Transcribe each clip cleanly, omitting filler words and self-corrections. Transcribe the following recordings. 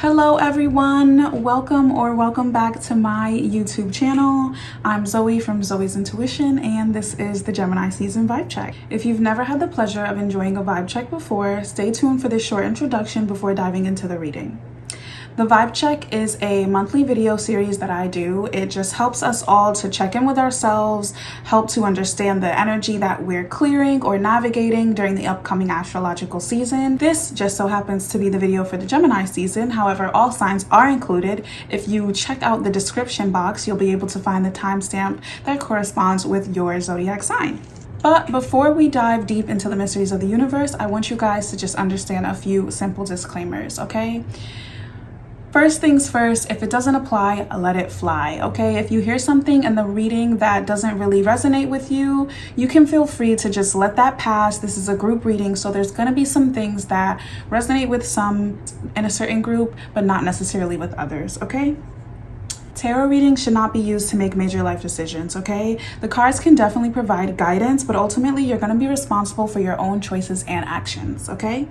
Hello everyone, welcome back to my YouTube channel. I'm Zoe from Zoe's Intuition and this is the Gemini season vibe check. If you've never had the pleasure of enjoying a vibe check before, stay tuned for this short introduction before diving into the reading. The vibe check is a monthly video series that I do. It just helps us all to check in with ourselves, help to understand the energy that we're clearing or navigating during the upcoming astrological season. This just so happens to be the video for the Gemini season. However, all signs are included. If you check out the description box, you'll be able to find the timestamp that corresponds with your zodiac sign. But before we dive deep into the mysteries of the universe, I want you guys to just understand a few simple disclaimers, okay? First things first, if it doesn't apply, let it fly, okay? If you hear something in the reading that doesn't really resonate with you, you can feel free to just let that pass. This is a group reading, so there's gonna be some things that resonate with some in a certain group, but not necessarily with others, okay? Tarot readings should not be used to make major life decisions, okay? The cards can definitely provide guidance, but ultimately you're gonna be responsible for your own choices and actions, okay?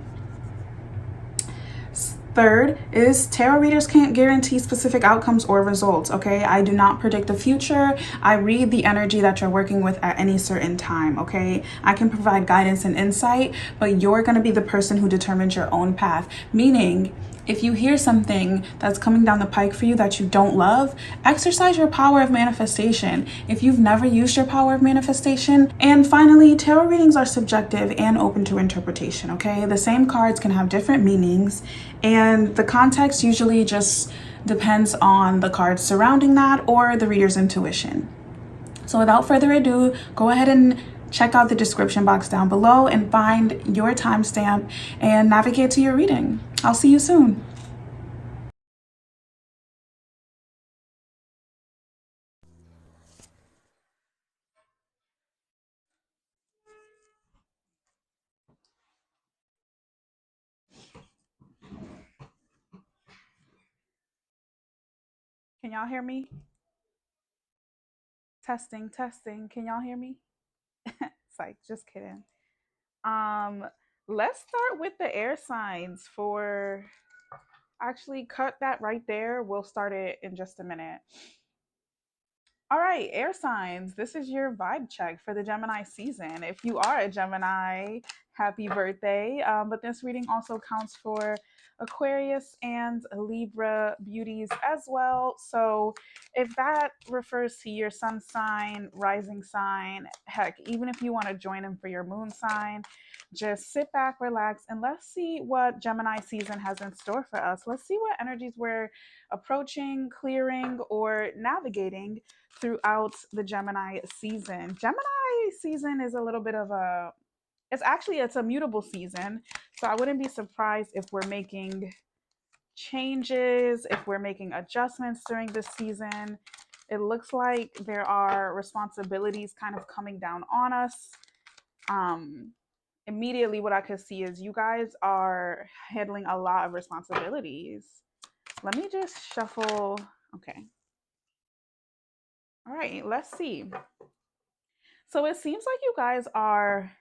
Third is tarot readers can't guarantee specific outcomes or results, okay? I do not predict the future. I read the energy that you're working with at any certain time, okay? I can provide guidance and insight, but you're gonna be the person who determines your own path, meaning if you hear something that's coming down the pike for you that you don't love, exercise your power of manifestation if you've never used your power of manifestation. And finally, tarot readings are subjective and open to interpretation, okay? The same cards can have different meanings, and the context usually just depends on the cards surrounding that or the reader's intuition. So without further ado, go ahead and check out the description box down below and find your timestamp and navigate to your reading. I'll see you soon. Can y'all hear me? Testing, testing. Can y'all hear me? Psych, just kidding. Um, let's start with the air signs for actually cut that right there. We'll start it in just a minute. All right, air signs. This is your vibe check for the Gemini season. If you are a Gemini, happy birthday. But this reading also counts for Aquarius and Libra beauties as well. So if that refers to your sun sign, rising sign, heck, even if you want to join them for your moon sign, just sit back, relax, and let's see what Gemini season has in store for us. Let's see what energies we're approaching, clearing, or navigating throughout the Gemini season. Gemini season is a little bit of a it's a mutable season. So I wouldn't be surprised if we're making changes, if we're making adjustments during this season. It looks like there are responsibilities kind of coming down on us. Immediately what I could see is you guys are handling a lot of responsibilities. Let me just shuffle. Okay. All right, let's see. So it seems like you guys are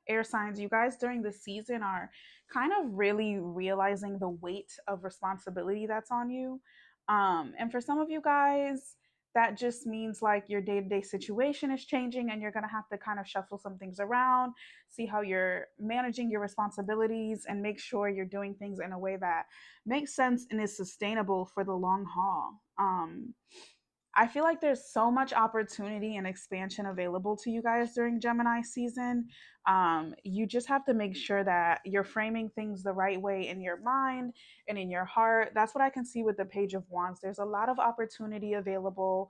air signs. You guys during the season are kind of really realizing the weight of responsibility that's on you. And for some of you guys, that just means like your day to day situation is changing and you're going to have to kind of shuffle some things around, see how you're managing your responsibilities, and make sure you're doing things in a way that makes sense and is sustainable for the long haul. I feel like there's so much opportunity and expansion available to you guys during Gemini season. You just have to make sure that you're framing things the right way in your mind and in your heart. That's what I can see with the Page of Wands. There's a lot of opportunity available.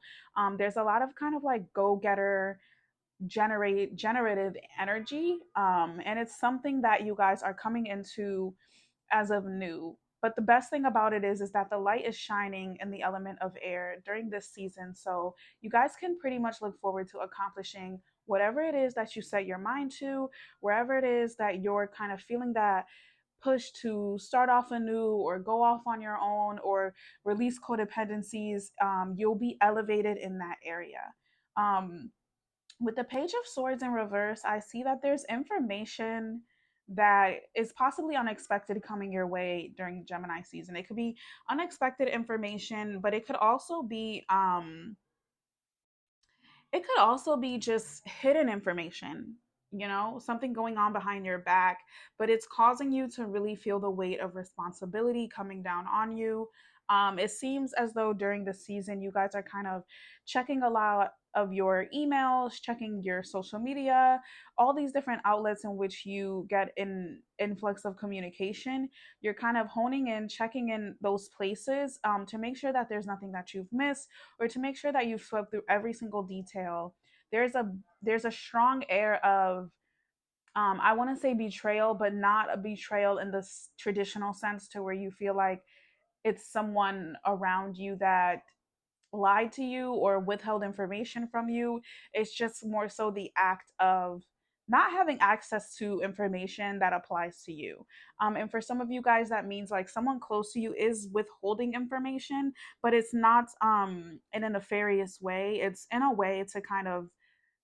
There's a lot of kind of like go getter, generative energy. And it's something that you guys are coming into as of new. But the best thing about it is that the light is shining in the element of air during this season. So you guys can pretty much look forward to accomplishing whatever it is that you set your mind to, wherever it is that you're kind of feeling that push to start off anew or go off on your own or release codependencies. You'll be elevated in that area. Um, with the Page of Swords in reverse, I see that there's information that is possibly unexpected coming your way during Gemini season. It could be unexpected information, but it could also be just hidden information, something going on behind your back, but it's causing you to really feel the weight of responsibility coming down on you. It seems as though during the season, you guys are kind of checking a lot of your emails, checking your social media, all these different outlets in which you get an influx of communication. You're kind of honing in, checking in those places to make sure that there's nothing that you've missed, or to make sure that you've swept through every single detail. There's a strong air of I want to say betrayal, but not a betrayal in the traditional sense to where you feel like it's someone around you that lied to you or withheld information from you. It's just more so the act of not having access to information that applies to you. And for some of you guys, that means like someone close to you is withholding information, but it's not in a nefarious way. It's in a way to kind of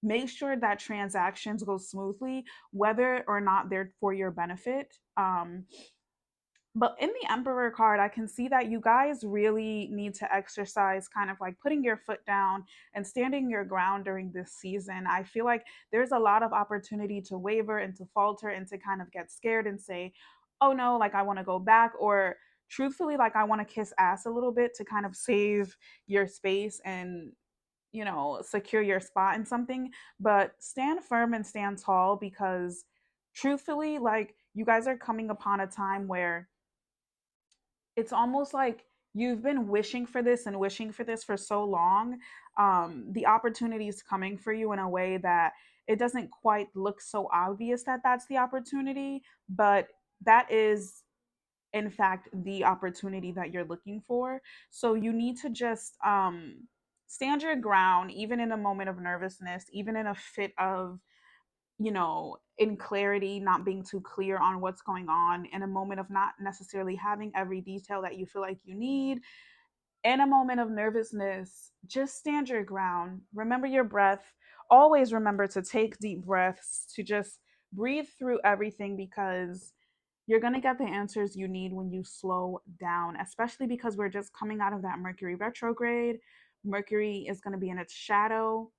make sure that transactions go smoothly, whether or not they're for your benefit. But in the Emperor card, I can see that you guys really need to exercise kind of like putting your foot down and standing your ground during this season. I feel like there's a lot of opportunity to waver and to falter and to kind of get scared and say, oh no, like I want to go back, or truthfully, like I want to kiss ass a little bit to kind of save your space and secure your spot in something. But stand firm and stand tall, because truthfully, like you guys are coming upon a time where it's almost like you've been wishing for this and wishing for this for so long. The opportunity is coming for you in a way that it doesn't quite look so obvious that that's the opportunity, but that is in fact the opportunity that you're looking for. So you need to just stand your ground, even in a moment of nervousness, even in a fit of in clarity, not being too clear on what's going on, in a moment of not necessarily having every detail that you feel like you need, in a moment of nervousness, just stand your ground. Remember your breath. Always remember to take deep breaths, to just breathe through everything, because you're going to get the answers you need when you slow down, especially because we're just coming out of that Mercury retrograde. Mercury is going to be in its shadow.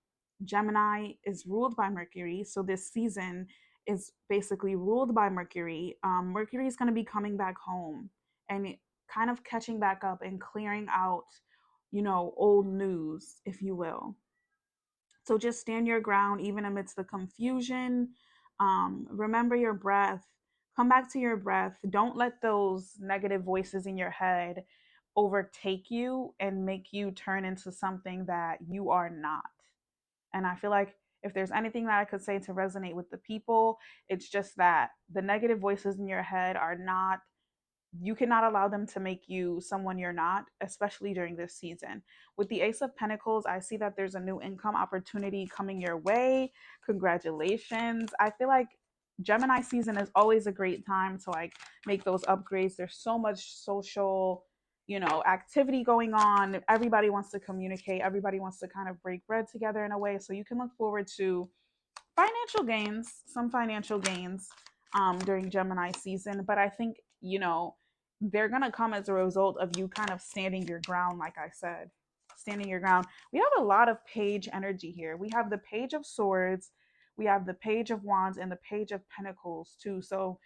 Gemini is ruled by Mercury. So this season is basically ruled by Mercury. Mercury is going to be coming back home and kind of catching back up and clearing out, old news, if you will. So just stand your ground even amidst the confusion. Remember your breath. Come back to your breath. Don't let those negative voices in your head overtake you and make you turn into something that you are not. And I feel like if there's anything that I could say to resonate with the people, it's just that the negative voices in your head are not, you cannot allow them to make you someone you're not, especially during this season. With the Ace of Pentacles, I see that there's a new income opportunity coming your way. Congratulations. I feel like Gemini season is always a great time to like make those upgrades. There's so much social, activity going on. Everybody wants to communicate. Everybody wants to kind of break bread together in a way. So you can look forward to some financial gains during Gemini season. But I think, they're going to come as a result of you kind of standing your ground, like I said. Standing your ground. We have a lot of page energy here. We have the Page of Swords, we have the Page of Wands, and the Page of Pentacles, too. So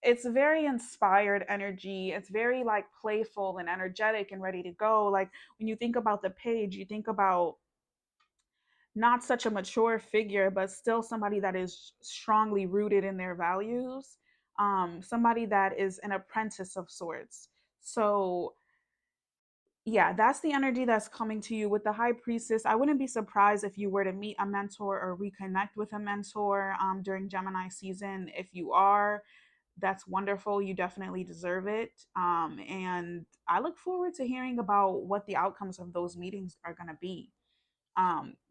it's very inspired energy. It's very like playful and energetic and ready to go. Like when you think about the page, you think about not such a mature figure, but still somebody that is strongly rooted in their values, somebody that is an apprentice of sorts. So, yeah, that's the energy that's coming to you with the High Priestess. I wouldn't be surprised if you were to meet a mentor or reconnect with a mentor during Gemini season. If you are, that's wonderful. You definitely deserve it. And I look forward to hearing about what the outcomes of those meetings are going to be.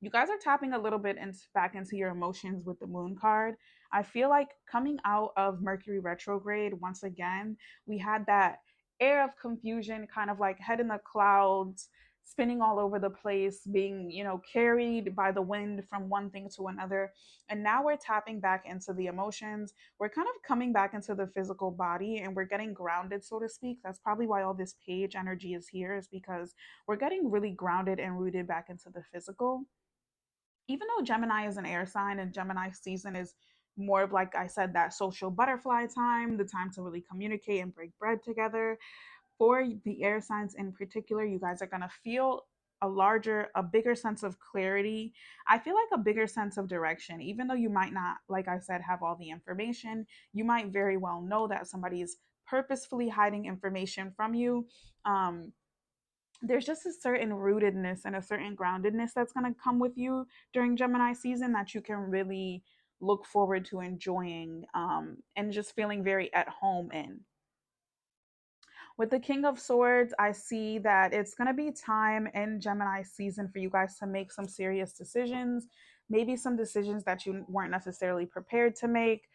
You guys are tapping a little bit back into your emotions with the moon card. I feel like coming out of Mercury retrograde, once again, we had that air of confusion, kind of like head in the clouds, spinning all over the place, being, carried by the wind from one thing to another. And now we're tapping back into the emotions. We're kind of coming back into the physical body and we're getting grounded, so to speak. That's probably why all this page energy is here, is because we're getting really grounded and rooted back into the physical. Even though Gemini is an air sign and Gemini season is more of, like I said, that social butterfly time, the time to really communicate and break bread together. For the air signs in particular, you guys are going to feel a bigger sense of clarity. I feel like a bigger sense of direction. Even though you might not, like I said, have all the information, you might very well know that somebody is purposefully hiding information from you. Um, there's just a certain rootedness and a certain groundedness that's going to come with you during Gemini season that you can really look forward to enjoying, and just feeling very at home in. With the King of Swords, I see that it's going to be time in Gemini season for you guys to make some serious decisions, maybe some decisions that you weren't necessarily prepared to make,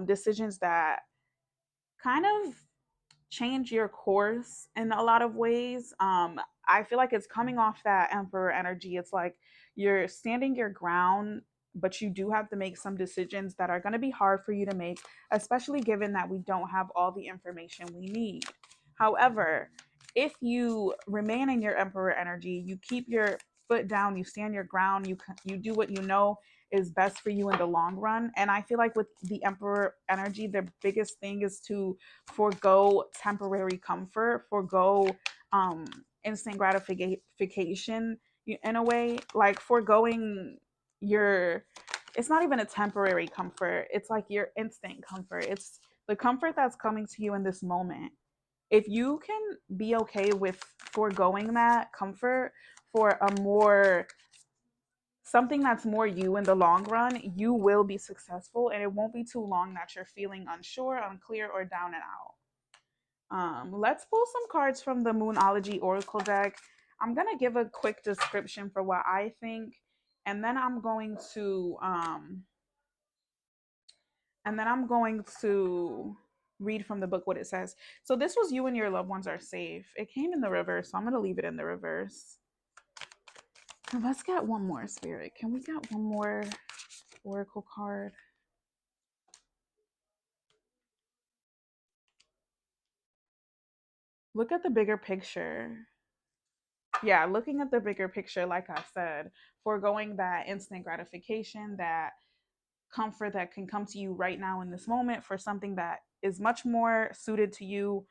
decisions that kind of change your course in a lot of ways. I feel like it's coming off that Emperor energy. It's like you're standing your ground, but you do have to make some decisions that are going to be hard for you to make, especially given that we don't have all the information we need. However, if you remain in your Emperor energy, you keep your foot down, you stand your ground, you do what you know is best for you in the long run. And I feel like with the Emperor energy, the biggest thing is to forego temporary comfort, forego um, instant gratification in a way, like foregoing your. It's not even a temporary comfort. It's like your instant comfort. It's the comfort that's coming to you in this moment. If you can be okay with foregoing that comfort for a more something that's more you in the long run, you will be successful and it won't be too long that you're feeling unsure, unclear, or down and out. Let's pull some cards from the Moonology Oracle deck. I'm gonna give a quick description for what I think, and then I'm going to read from the book what it says. So this was you and your loved ones are safe. It came in the reverse, so I'm gonna leave it in the reverse. And let's get one more, Spirit. Can we get one more Oracle card? Look at the bigger picture. Yeah, looking at the bigger picture, like I said, foregoing that instant gratification, that comfort that can come to you right now in this moment for something that is much more suited to you,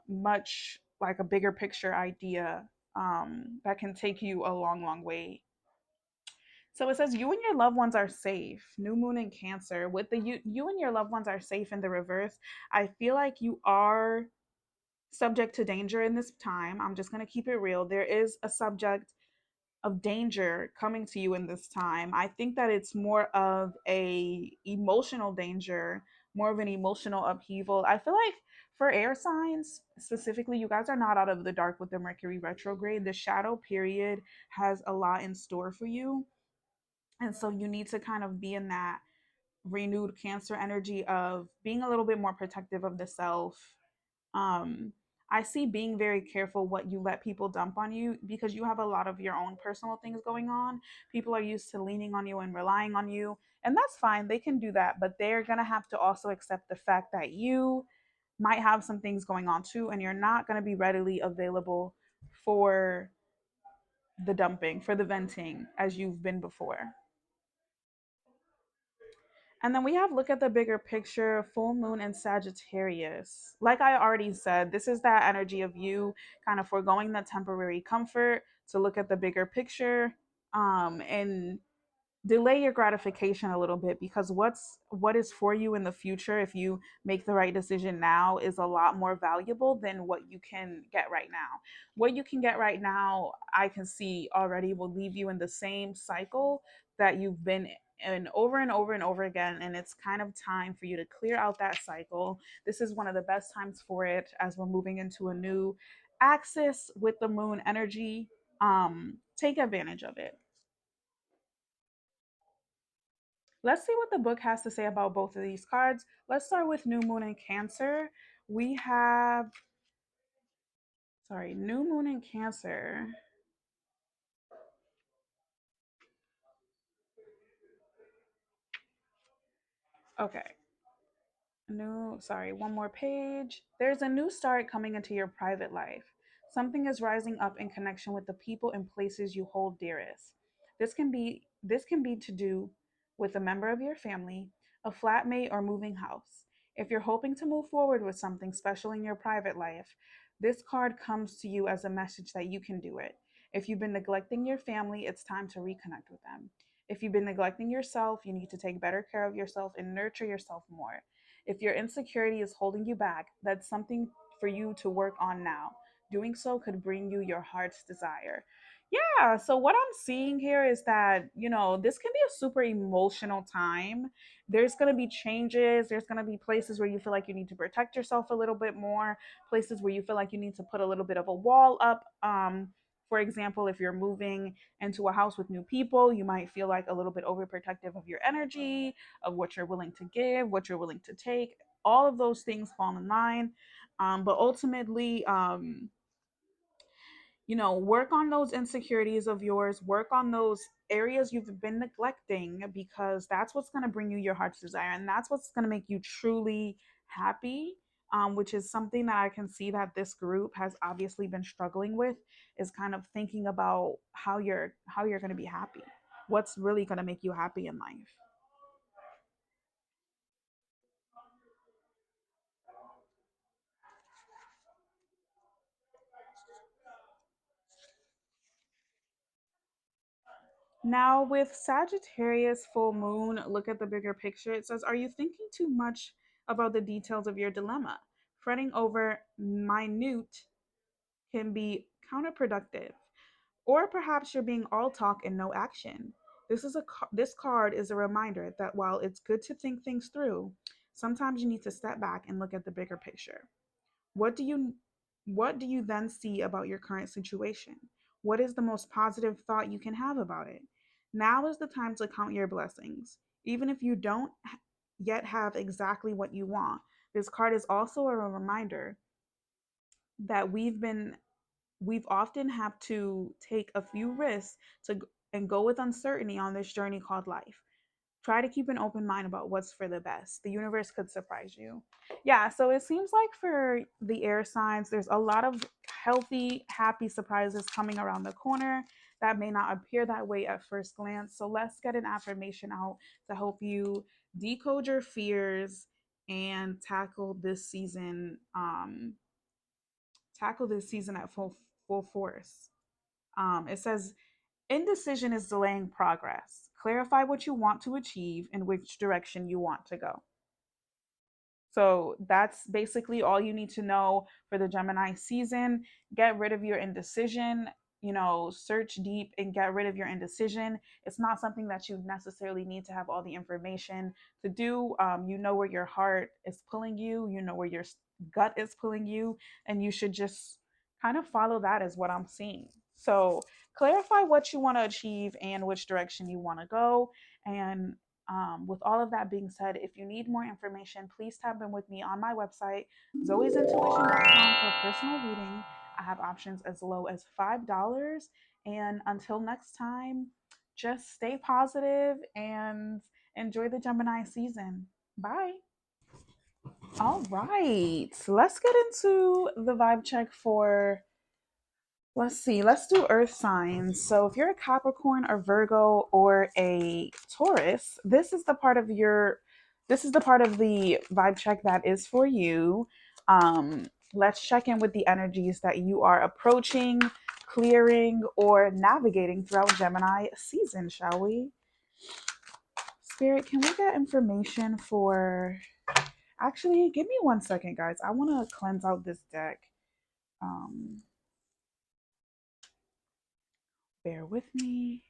much like a bigger picture idea, that can take you a long, long way. So it says you and your loved ones are safe. New moon in Cancer. With the you and your loved ones are safe in the reverse. I feel like you are subject to danger in this time. I'm just going to keep it real. There is a subject of danger coming to you in this time. I think that it's more of a emotional danger, more of an emotional upheaval. I feel like for air signs specifically, you guys are not out of the dark with the Mercury retrograde. The shadow period has a lot in store for you. And so you need to kind of be in that renewed Cancer energy of being a little bit more protective of the self. um I see being very careful what you let people dump on you, because you have a lot of your own personal things going on. People are used to leaning on you and relying on you, and that's fine. They can do that, but they're going to have to also accept the fact that you might have some things going on too, and you're not going to be readily available for the dumping, for the venting as you've been before. And then we have look at the bigger picture, full moon and Sagittarius. Like I already said, this is that energy of you kind of foregoing the temporary comfort to look at the bigger picture, and delay your gratification a little bit, because what is for you in the future, if you make the right decision now, is a lot more valuable than what you can get right now. What you can get right now, I can see already, will leave you in the same cycle that you've been in over and over and over again, and it's kind of time for you to clear out that cycle. This is one of the best times for it, as we're moving into a new axis with the moon energy. Take advantage of it. Let's see what the book has to say about both of these cards. Let's start with New Moon in Cancer. We have, Sorry, new moon in Cancer. Okay. Sorry, one more page. There's a new start coming into your private life. Something is rising up in connection with the people and places you hold dearest. This can be to do with a member of your family, a flatmate, or moving house. If you're hoping to move forward with something special in your private life, this card comes to you as a message that you can do it. If you've been neglecting your family, it's time to reconnect with them. If you've been neglecting yourself, you need to take better care of yourself and nurture yourself more. If your insecurity is holding you back, that's something for you to work on now. Doing so could bring you your heart's desire. Yeah, so what I'm seeing here is that, this can be a super emotional time. There's going to be changes. There's going to be places where you feel like you need to protect yourself a little bit more, places where you feel like you need to put a little bit of a wall up. For example, if you're moving into a house with new people, you might feel like a little bit overprotective of your energy, of what you're willing to give, what you're willing to take. All of those things fall in line. But ultimately, work on those insecurities of yours, work on those areas you've been neglecting, because that's what's going to bring you your heart's desire. And that's what's going to make you truly happy. Which is something that I can see that this group has obviously been struggling with, is kind of thinking about how you're going to be happy. What's really going to make you happy in life? Now, with Sagittarius full moon, look at the bigger picture. It says, are you thinking too much about the details of your dilemma? Fretting over minute can be counterproductive. Or perhaps you're being all talk and no action. This card is a reminder that while it's good to think things through, sometimes you need to step back and look at the bigger picture. What do you what do you then see about your current situation? What is the most positive thought you can have about it? Now is the time to count your blessings. Even if you don't yet have exactly what you want, this card is also a reminder that we've often have to take a few risks and go with uncertainty on this journey called life. Try to keep an open mind about what's for the best. The universe could surprise you. Yeah, so it seems like for the air signs, there's a lot of healthy, happy surprises coming around the corner that may not appear that way at first glance. So let's get an affirmation out to help you decode your fears and tackle this season at full force. It says indecision is delaying progress. Clarify what you want to achieve and which direction you want to go. So that's basically all you need to know for the Gemini season. Get rid of your indecision, search deep and get rid of your indecision. It's not something that you necessarily need to have all the information to do. You know where your heart is pulling you, you know where your gut is pulling you, and you should just kind of follow that, is what I'm seeing. So clarify what you want to achieve and which direction you want to go. And with all of that being said, if you need more information, please tap in with me on my website, zoesintuition.com, for a personal reading. I have options as low as $5. And until next time, just stay positive and enjoy the Gemini season. Bye. All right, let's get into the vibe check for. Let's see. Let's do earth signs. So if you're a Capricorn or Virgo or a Taurus, this is the part of the vibe check that is for you. Let's check in with the energies that you are approaching, clearing, or navigating throughout Gemini season, shall we? Spirit, can we get information for. Actually, give me 1 second, guys. I want to cleanse out this deck. Um, Bear with me.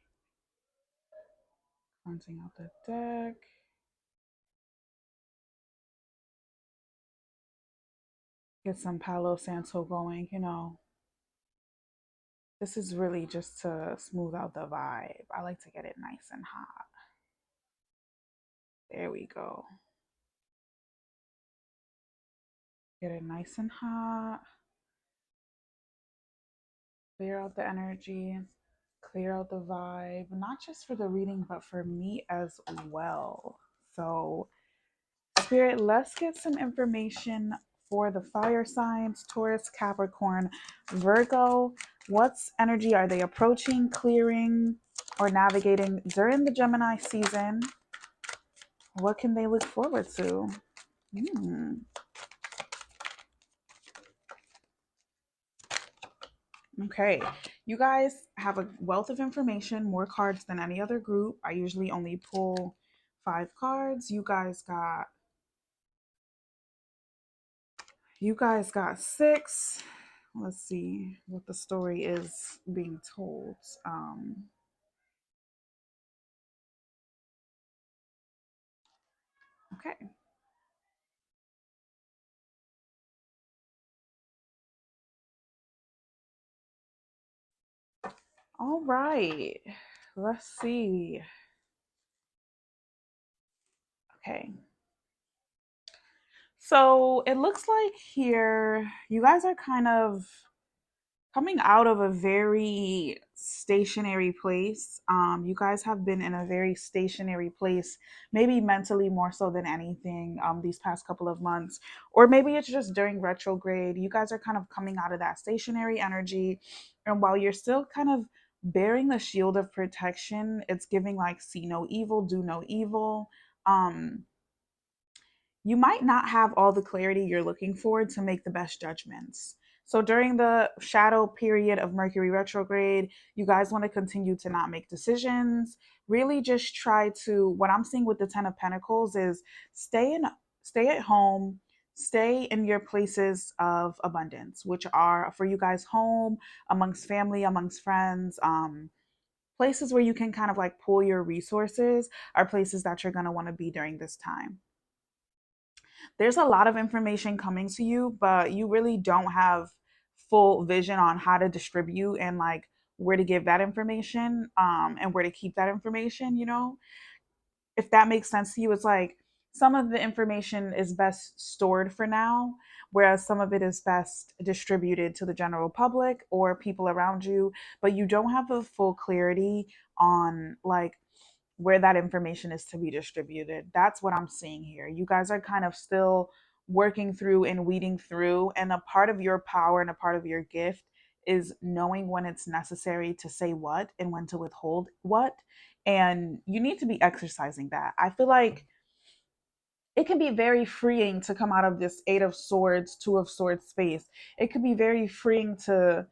Cleansing out the deck. Get some Palo Santo going. This is really just to smooth out the vibe. I like to get it nice and hot. There we go. Get it nice and hot. Clear out the energy, clear out the vibe, not just for the reading, but for me as well. So, Spirit, let's get some information for the fire signs Taurus, Capricorn, Virgo. What's energy are they approaching, clearing, or navigating during the Gemini season? What can they look forward to? Hmm. Okay, you guys have a wealth of information, more cards than any other group. I usually only pull 5 cards. You guys got 6. Let's see what the story is being told. Okay. All right. Let's see. Okay. So it looks like here you guys are kind of coming out of a very stationary place. You guys have been in a very stationary place, maybe mentally more so than anything, these past couple of months. Or maybe it's just during retrograde. You guys are kind of coming out of that stationary energy. And while you're still kind of bearing the shield of protection, it's giving like see no evil, do no evil. Um, you might not have all the clarity you're looking for to make the best judgments. So during the shadow period of Mercury retrograde, you guys want to continue to not make decisions. Really just try to what I'm seeing with the 10 of Pentacles is stay at home, stay in your places of abundance, which are for you guys home, amongst family, amongst friends, places where you can kind of like pull your resources are places that you're going to want to be during this time. There's a lot of information coming to you, but you really don't have full vision on how to distribute and like where to give that information and where to keep that information, if that makes sense to you. It's like some of the information is best stored for now, whereas some of it is best distributed to the general public or people around you, but you don't have the full clarity on like where that information is to be distributed. That's what I'm seeing here. You guys are kind of still working through and weeding through, and a part of your power and a part of your gift is knowing when it's necessary to say what and when to withhold what. And you need to be exercising that. I feel like it can be very freeing to come out of this 8 of Swords, 2 of Swords space. It could be very freeing to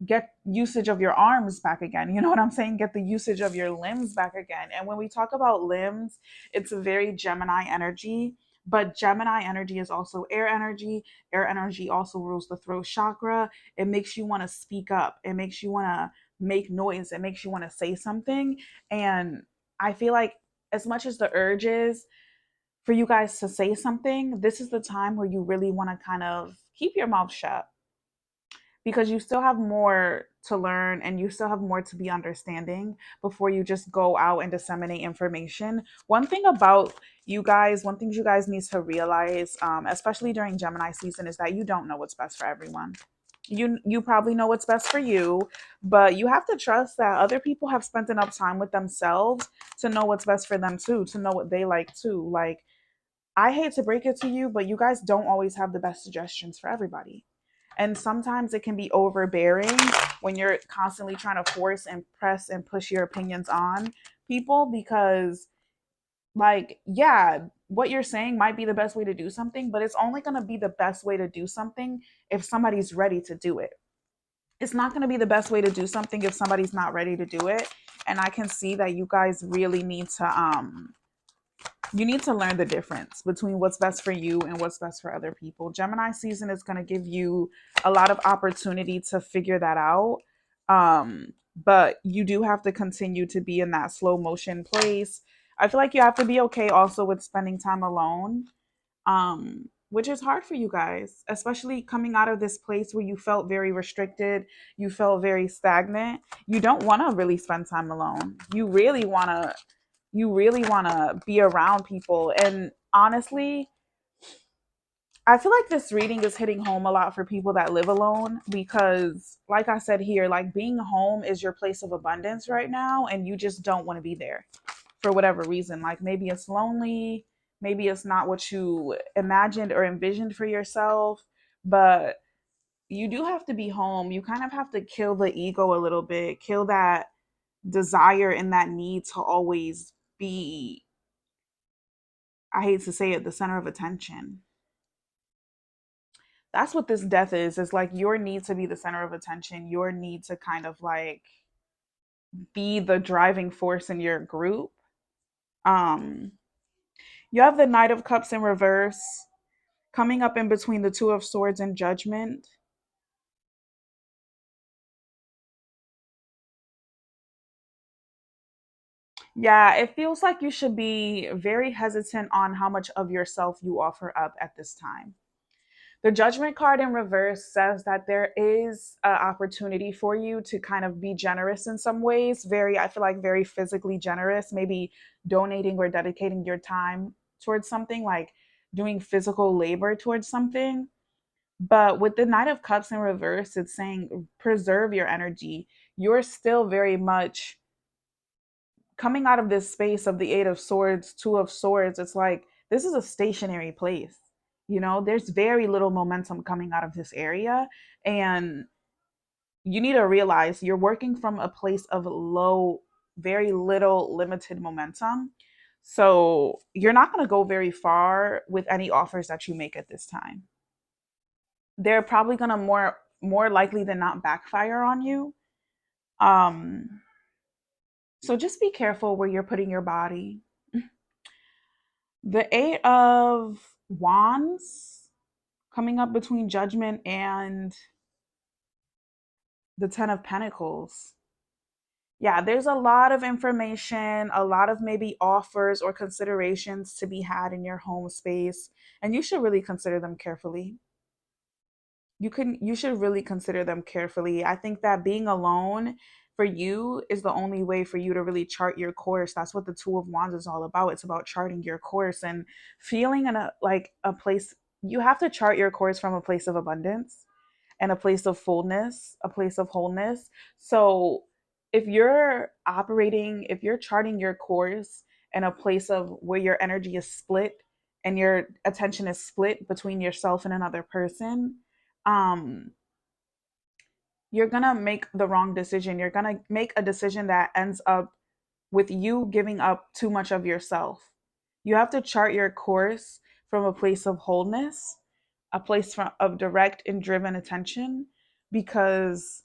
get usage of your arms back again. You know what I'm saying? Get the usage of your limbs back again. And when we talk about limbs, it's a very Gemini energy, but Gemini energy is also air energy. Air energy also rules the throat chakra. It makes you want to speak up. It makes you want to make noise. It makes you want to say something. And I feel like as much as the urge is for you guys to say something, this is the time where you really want to kind of keep your mouth shut because you still have more to learn and you still have more to be understanding before you just go out and disseminate information. One thing you guys need to realize, especially during Gemini season, is that you don't know what's best for everyone. You probably know what's best for you, but you have to trust that other people have spent enough time with themselves to know what's best for them too, to know what they like too. Like, I hate to break it to you, but you guys don't always have the best suggestions for everybody. And sometimes it can be overbearing when you're constantly trying to force and press and push your opinions on people because, like, yeah, what you're saying might be the best way to do something, but it's only going to be the best way to do something if somebody's ready to do it. It's not going to be the best way to do something if somebody's not ready to do it. And I can see that you guys really need to learn the difference between what's best for you and what's best for other people. Gemini season is going to give you a lot of opportunity to figure that out. But you do have to continue to be in that slow motion place. I feel like you have to be okay also with spending time alone, which is hard for you guys, especially coming out of this place where you felt very restricted, you felt very stagnant. You don't want to really spend time alone. You really want to be around people. And honestly, I feel like this reading is hitting home a lot for people that live alone because, like I said here, like being home is your place of abundance right now, and you just don't want to be there for whatever reason. Like maybe it's lonely, maybe it's not what you imagined or envisioned for yourself, but you do have to be home. You kind of have to kill the ego a little bit, kill that desire and that need to always be, I hate to say it, the center of attention. That's what this death is like your need to be the center of attention, your need to kind of like be the driving force in your group. um you have the Knight of Cups in reverse coming up in between the Two of Swords and Judgment. Yeah, it feels like you should be very hesitant on how much of yourself you offer up at this time. The Judgment card in reverse says that there is an opportunity for you to kind of be generous in some ways. Very, I feel like very physically generous, maybe donating or dedicating your time towards something, like doing physical labor towards something. But with the Knight of Cups in reverse, it's saying preserve your energy. You're still very much coming out of this space of the Eight of Swords, Two of Swords. It's like this is a stationary place. You know, there's very little momentum coming out of this area. And you need to realize you're working from a place of low, very little limited momentum. So you're not going to go very far with any offers that you make at this time. They're probably going to more likely than not backfire on you. Um, so just be careful where you're putting your body. The Eight of Wands coming up between Judgment and the Ten of Pentacles. Yeah, there's a lot of information, a lot of maybe offers or considerations to be had in your home space, and you should really consider them carefully. You should really consider them carefully. I think that being alone for you is the only way for you to really chart your course. That's what the Two of Wands is all about. It's about charting your course and feeling in a like a place. You have to chart your course from a place of abundance and a place of fullness, a place of wholeness. So if you're charting your course in a place of where your energy is split and your attention is split between yourself and another person, um, you're gonna make the wrong decision. You're gonna make a decision that ends up with you giving up too much of yourself. You have to chart your course from a place of wholeness, a place of direct and driven attention, because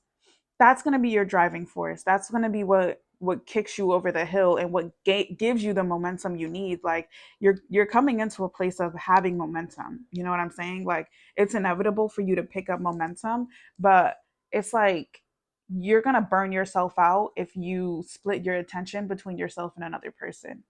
that's going to be your driving force. That's going to be what kicks you over the hill and what gives you the momentum you need. Like you're coming into a place of having momentum. You know what I'm saying? Like it's inevitable for you to pick up momentum, but it's like you're going to burn yourself out if you split your attention between yourself and another person.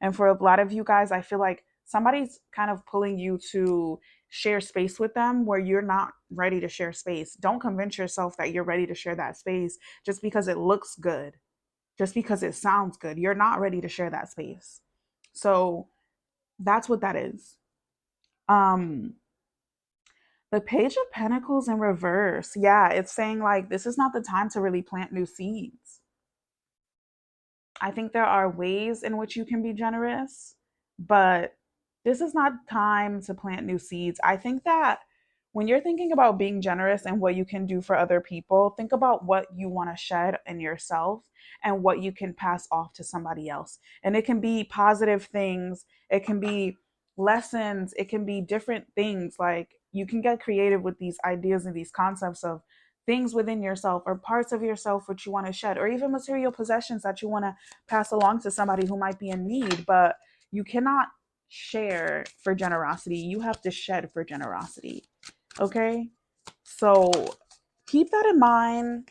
And for a lot of you guys, I feel like somebody's kind of pulling you to share space with them where you're not ready to share space. Don't convince yourself that you're ready to share that space just because it looks good, just because it sounds good. You're not ready to share that space. So that's what that is. Um the Page of Pentacles in reverse. Yeah, it's saying like this is not the time to really plant new seeds. I think there are ways in which you can be generous, but this is not time to plant new seeds. I think that when you're thinking about being generous and what you can do for other people, think about what you want to shed in yourself and what you can pass off to somebody else. And it can be positive things, it can be lessons, it can be different things. Like you can get creative with these ideas and these concepts of things within yourself or parts of yourself which you want to shed, or even material possessions that you want to pass along to somebody who might be in need. But you cannot share for generosity, you have to shed for generosity. Okay, so keep that in mind.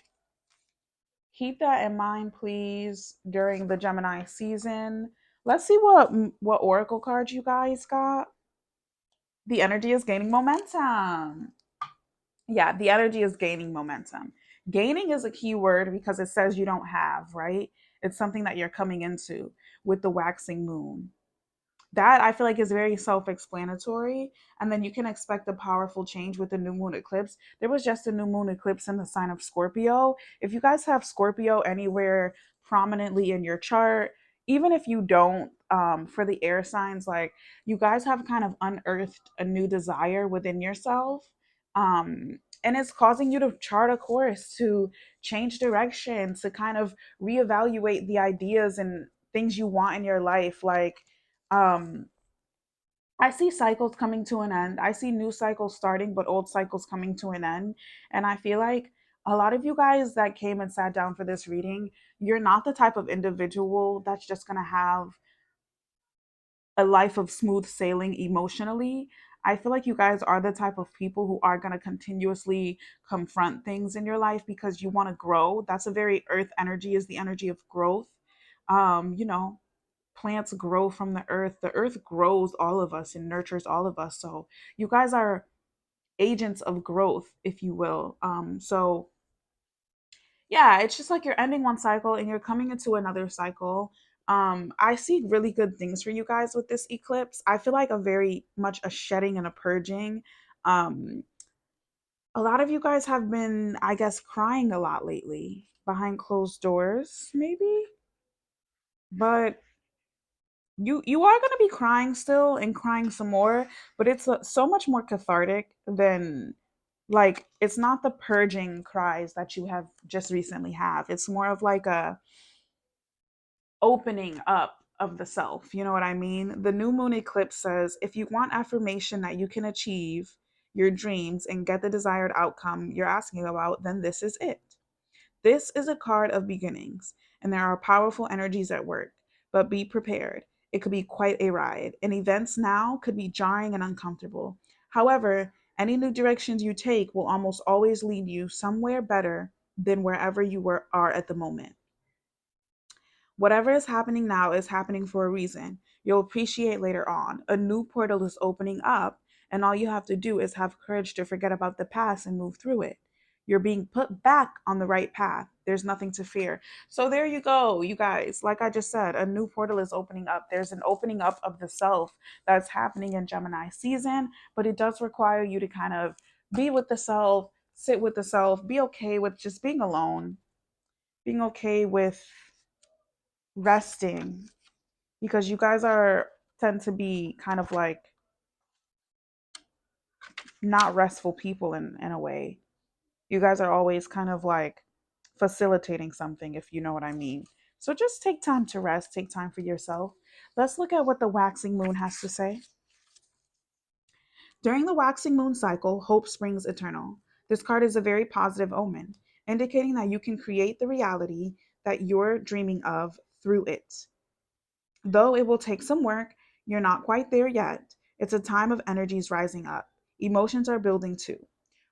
Keep that in mind, please, during the Gemini season. Let's see what oracle cards you guys got. The energy is gaining momentum. Yeah, the energy is gaining momentum. Gaining is a key word because it says you don't have, right? It's something that you're coming into with the waxing moon. that I feel like is very self-explanatory. And then you can expect a powerful change with the new moon eclipse. There was just a new moon eclipse in the sign of Scorpio. If you guys have Scorpio anywhere prominently in your chart, even if you don't, for the air signs, like you guys have kind of unearthed a new desire within yourself. And it's causing you to chart a course, to change direction, to kind of reevaluate the ideas and things you want in your life. Like, um I see cycles coming to an end. I see new cycles starting, but old cycles coming to an end. And I feel like a lot of you guys that came and sat down for this reading, you're not the type of individual that's just going to have a life of smooth sailing emotionally. I feel like you guys are the type of people who are going to continuously confront things in your life because you want to grow. That's a very earth energy, is the energy of growth. You know, plants grow from the earth. The earth grows all of us and nurtures all of us. So you guys are agents of growth, if you will. So yeah, it's just like you're ending one cycle and you're coming into another cycle. I see really good things for you guys with this eclipse. I feel like a very much a shedding and a purging. Um, a lot of you guys have been, I guess, crying a lot lately behind closed doors, maybe. But you are going to be crying still and crying some more, but it's so much more cathartic than, like, it's not the purging cries that you have just recently have. It's more of like a opening up of the self. You know what I mean? The new moon eclipse says if you want affirmation that you can achieve your dreams and get the desired outcome you're asking about, then this is it. This is a card of beginnings, and there are powerful energies at work, but be prepared. It could be quite a ride, and events now could be jarring and uncomfortable. However, any new directions you take will almost always lead you somewhere better than wherever are at the moment. Whatever is happening now is happening for a reason. You'll appreciate later on. A new portal is opening up, and all you have to do is have courage to forget about the past and move through it. You're being put back on the right path. There's nothing to fear. So, there you go, you guys. Like I just said, a new portal is opening up. There's an opening up of the self that's happening in Gemini season, but it does require you to kind of be with the self, sit with the self, be okay with just being alone, being okay with resting, because you guys are tend to be kind of like not restful people in a way. You guys are always kind of like facilitating something, if you know what I mean. So just take time to rest, take time for yourself. Let's look at what the waxing moon has to say. During the waxing moon cycle, hope springs eternal. This card is a very positive omen, indicating that you can create the reality that you're dreaming of through it. Though it will take some work, you're not quite there yet. It's a time of energies rising up. Emotions are building too.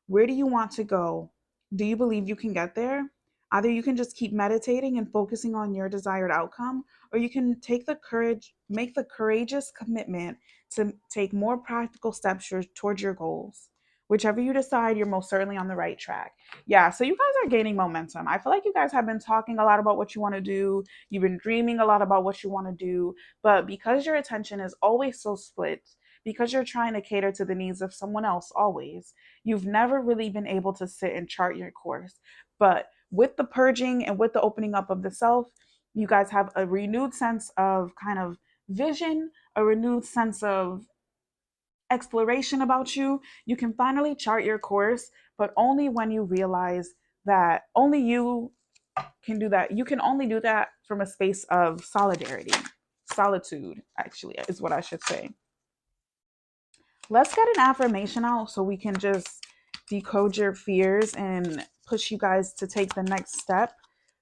Where do you want to go? Do you believe you can get there? Either you can just keep meditating and focusing on your desired outcome, or you can make the courageous commitment to take more practical steps towards your goals. Whichever you decide, you're most certainly on the right track. Yeah, so you guys are gaining momentum. I feel like you guys have been talking a lot about what you want to do. You've been dreaming a lot about what you want to do, but because your attention is always so split, because you're trying to cater to the needs of someone else always, you've never really been able to sit and chart your course. But with the purging and with the opening up of the self, you guys have a renewed sense of kind of vision, a renewed sense of exploration about you. You can finally chart your course, but only when you realize that only you can do that. You can only do that from a space of solidarity. Solitude, actually, is what I should say. Let's get an affirmation out so we can just decode your fears and push you guys to take the next step.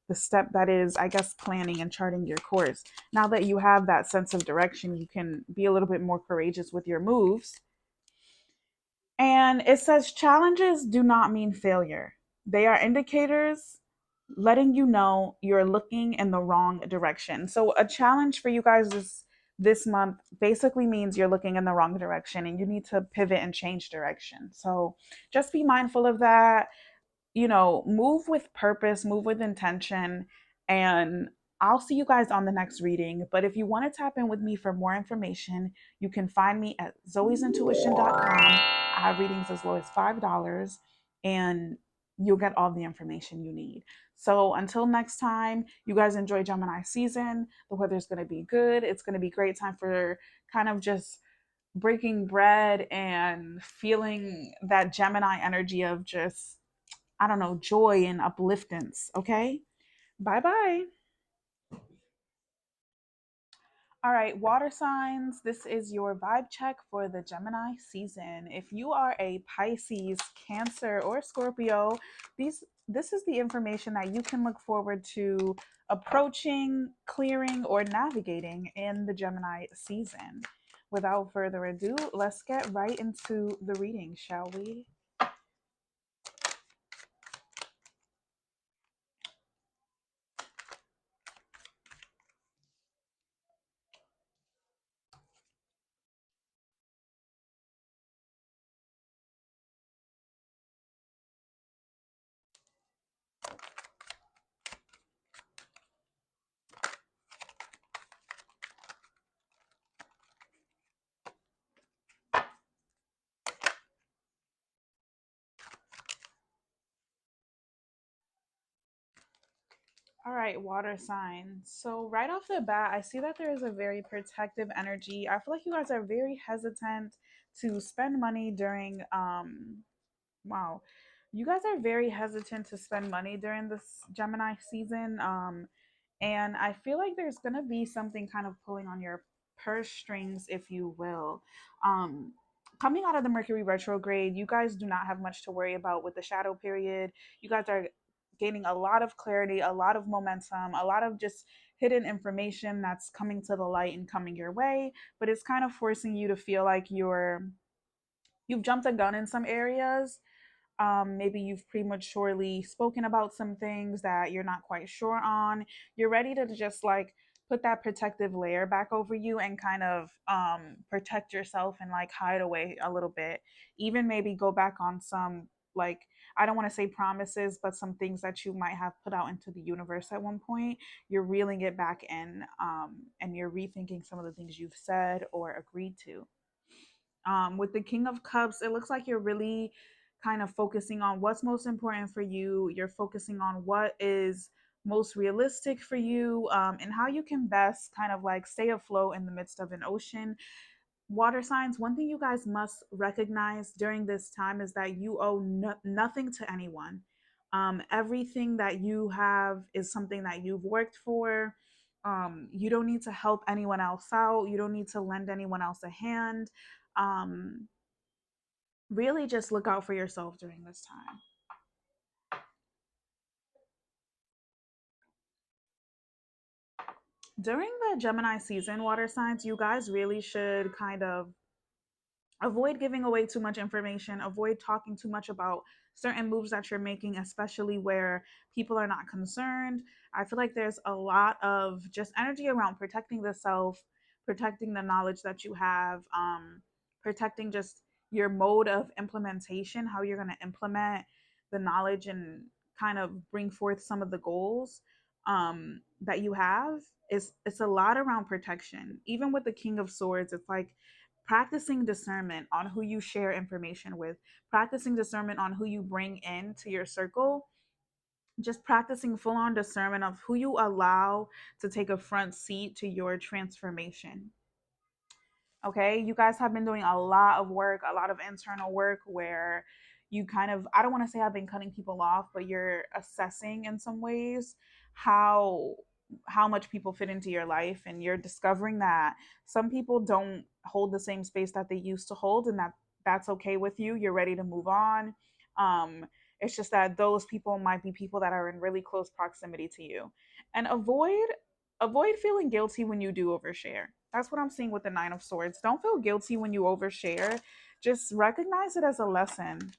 The step that is, I guess, planning and charting your course. Now that you have that sense of direction, you can be a little bit more courageous with your moves. And it says challenges do not mean failure. They are indicators letting you know you're looking in the wrong direction. So a challenge for you guys this month basically means you're looking in the wrong direction and you need to pivot and change direction. So just be mindful of that. You know, move with purpose, move with intention, and I'll see you guys on the next reading. But if you want to tap in with me for more information, you can find me at zoesintuition.com. I have readings as low as $5, and you'll get all the information you need. So until next time, you guys enjoy Gemini season. The weather's going to be good. It's going to be a great time for kind of just breaking bread and feeling that Gemini energy of just, I don't know, joy and upliftance. Okay? Bye bye. All right, water signs. This is your vibe check for the Gemini season. If you are a Pisces, Cancer, or Scorpio, this is the information that you can look forward to approaching, clearing, or navigating in the Gemini season. Without further ado, let's get right into the reading, shall we? All right, water signs. So, right off the bat, I see that there is a very protective energy. I feel like you guys are very hesitant to spend money during, wow, you guys are very hesitant to spend money during this Gemini season. And I feel like there's going to be something kind of pulling on your purse strings, if you will. Um, Coming out of the Mercury retrograde, you guys do not have much to worry about with the shadow period. You guys are gaining a lot of clarity, a lot of momentum, a lot of just hidden information that's coming to the light and coming your way, but it's kind of forcing you to feel like you've jumped a gun in some areas. Maybe you've prematurely spoken about some things that you're not quite sure on. You're ready to just like put that protective layer back over you and kind of protect yourself and like hide away a little bit. Even maybe go back on some, like, I don't want to say promises, but some things that you might have put out into the universe at one point. You're reeling it back in, and you're rethinking some of the things you've said or agreed to. With the King of Cups, it looks like you're really kind of focusing on what's most important for you. You're focusing on what is most realistic for you, and how you can best kind of like stay afloat in the midst of an ocean. Water signs, one thing you guys must recognize during this time is that you owe nothing to anyone. Everything that you have is something that you've worked for. You don't need to help anyone else out. You don't need to lend anyone else a hand. Um, really just look out for yourself during this time. During the Gemini season, water signs, you guys really should kind of avoid giving away too much information, avoid talking too much about certain moves that you're making, especially where people are not concerned. I feel like there's a lot of just energy around protecting the self, protecting the knowledge that you have, protecting just your mode of implementation, how you're going to implement the knowledge and kind of bring forth some of the goals that you have. It's a lot around protection. Even with the King of Swords, it's like practicing discernment on who you share information with, practicing discernment on who you bring into your circle, just practicing full on discernment of who you allow to take a front seat to your transformation. Okay, you guys have been doing a lot of work, a lot of internal work where you kind of, I don't want to say I've been cutting people off, but you're assessing in some ways how much people fit into your life, and you're discovering that some people don't hold the same space that they used to hold, and that's okay with you. You're ready to move on. um it's just that those people might be people that are in really close proximity to you, and avoid feeling guilty when you do overshare. That's what I'm seeing with the Nine of Swords. Don't feel guilty when you overshare. Just recognize it as a lesson.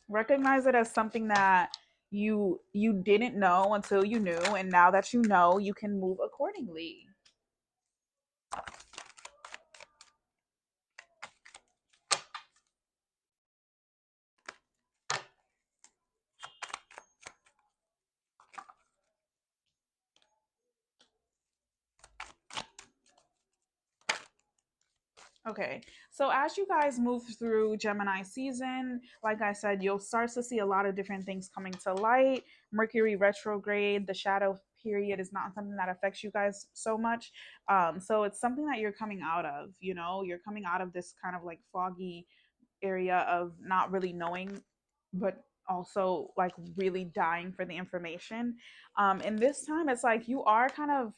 Recognize it as something that you didn't know until you knew, and now that you know, you can move accordingly. Okay, so as you guys move through Gemini season, like I said, you'll start to see a lot of different things coming to light. Mercury retrograde, the shadow period is not something that affects you guys so much. So it's something that you're coming out of, you know, you're coming out of this kind of like foggy area of not really knowing, but also like really dying for the information. And this time it's like you are kind of,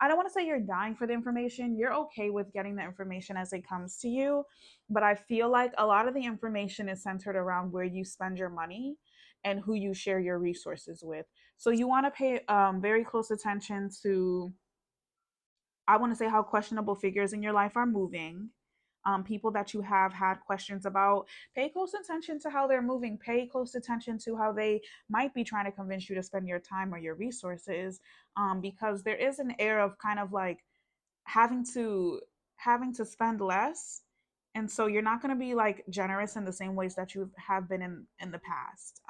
I don't want to say you're dying for the information. You're okay with getting the information as it comes to you. But I feel like a lot of the information is centered around where you spend your money and who you share your resources with. So you want to pay very close attention to, I want to say, how questionable figures in your life are moving. People that you have had questions about, pay close attention to how they're moving. Pay close attention to how they might be trying to convince you to spend your time or your resources, because there is an air of kind of like having to spend less, and so you're not going to be like generous in the same ways that you have been in the past.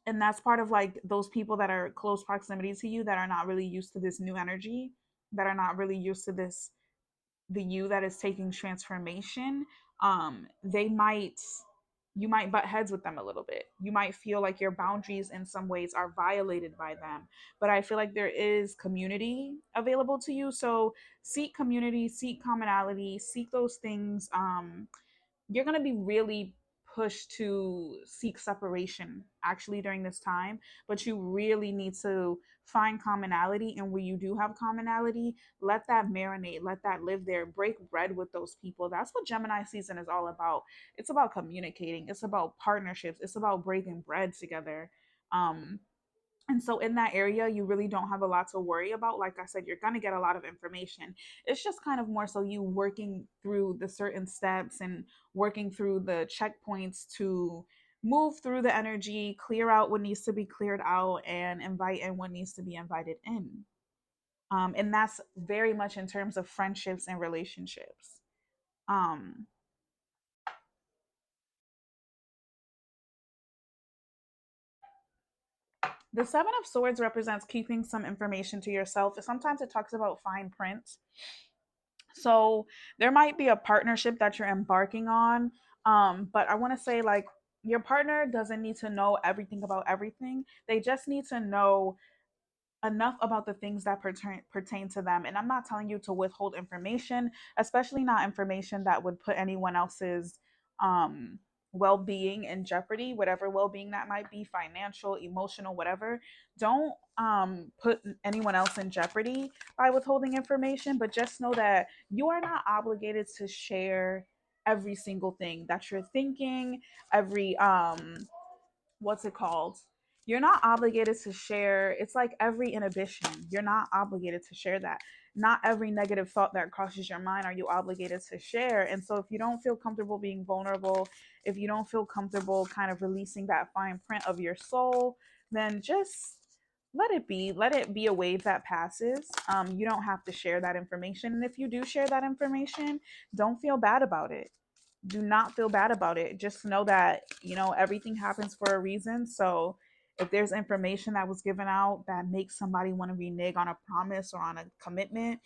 And that's part of like those people that are close proximity to you that are not really used to this new energy, that are not really used to this, the you that is taking transformation. They might, you might butt heads with them a little bit. You might feel like your boundaries in some ways are violated by them, but I feel like there is community available to you. So seek community, seek commonality, seek those things. You're going to be really pushed to seek separation actually during this time, but you really need to find commonality. And where you do have commonality, let that marinate, let that live there, break bread with those people. That's what Gemini season is all about. It's about communicating, it's about partnerships, it's about breaking bread together. um and so in that area, you really don't have a lot to worry about. Like I said, you're going to get a lot of information. It's just kind of more so you working through the certain steps and working through the checkpoints to move through the energy, clear out what needs to be cleared out, and invite in what needs to be invited in. And that's very much in terms of friendships and relationships. Um, the Seven of Swords represents keeping some information to yourself. Sometimes it talks about fine print. So there might be a partnership that you're embarking on. But I want to say, like, your partner doesn't need to know everything about everything. They just need to know enough about the things that pertain to them. And I'm not telling you to withhold information, especially not information that would put anyone else's um, well being in jeopardy, whatever well being that might be, financial, emotional, whatever. Don't put anyone else in jeopardy by withholding information, but just know that you are not obligated to share every single thing that you're thinking, every what's it called, you're not obligated to share. It's like every inhibition, you're not obligated to share that. Not every negative thought that crosses your mind are you obligated to share. And so if you don't feel comfortable being vulnerable, if you don't feel comfortable kind of releasing that fine print of your soul, then just let it be. Let it be a wave that passes. You don't have to share that information, and if you do share that information, don't feel bad about it. Do not feel bad about it. Just know that, you know, everything happens for a reason. So if there's information that was given out that makes somebody want to renege on a promise or on a commitment,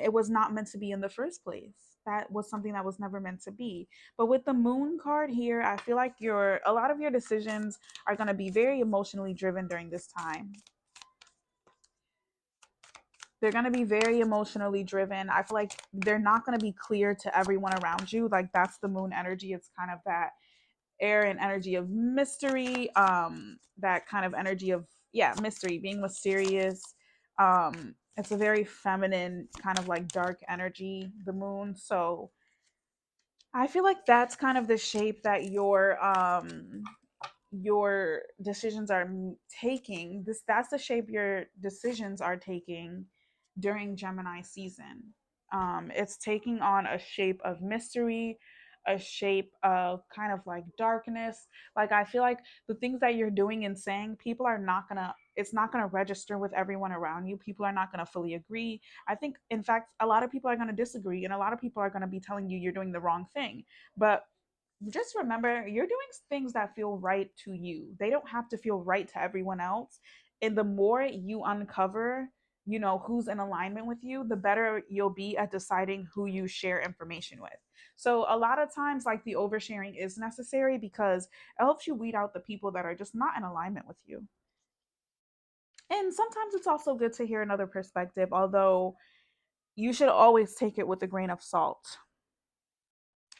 it was not meant to be in the first place. That was something that was never meant to be. But with the moon card here, I feel like a lot of your decisions are going to be very emotionally driven during this time. They're going to be very emotionally driven. I feel like they're not going to be clear to everyone around you. Like, that's the moon energy. It's kind of that air and energy of mystery, that kind of energy of, yeah, mystery, being mysterious. It's a very feminine kind of like dark energy, the moon. So I feel like that's kind of the shape that your decisions are taking. That's the shape your decisions are taking during Gemini season. It's taking on a shape of mystery, a shape of kind of like darkness. Like, I feel like the things that you're doing and saying, people are not gonna, it's not gonna register with everyone around you. People are not gonna fully agree. I think, in fact, a lot of people are gonna disagree, and a lot of people are gonna be telling you you're doing the wrong thing. But just remember, you're doing things that feel right to you. They don't have to feel right to everyone else. And the more you uncover you know, who's in alignment with you, the better you'll be at deciding who you share information with. So a lot of times, like, the oversharing is necessary because it helps you weed out the people that are just not in alignment with you. And sometimes it's also good to hear another perspective, although you should always take it with a grain of salt.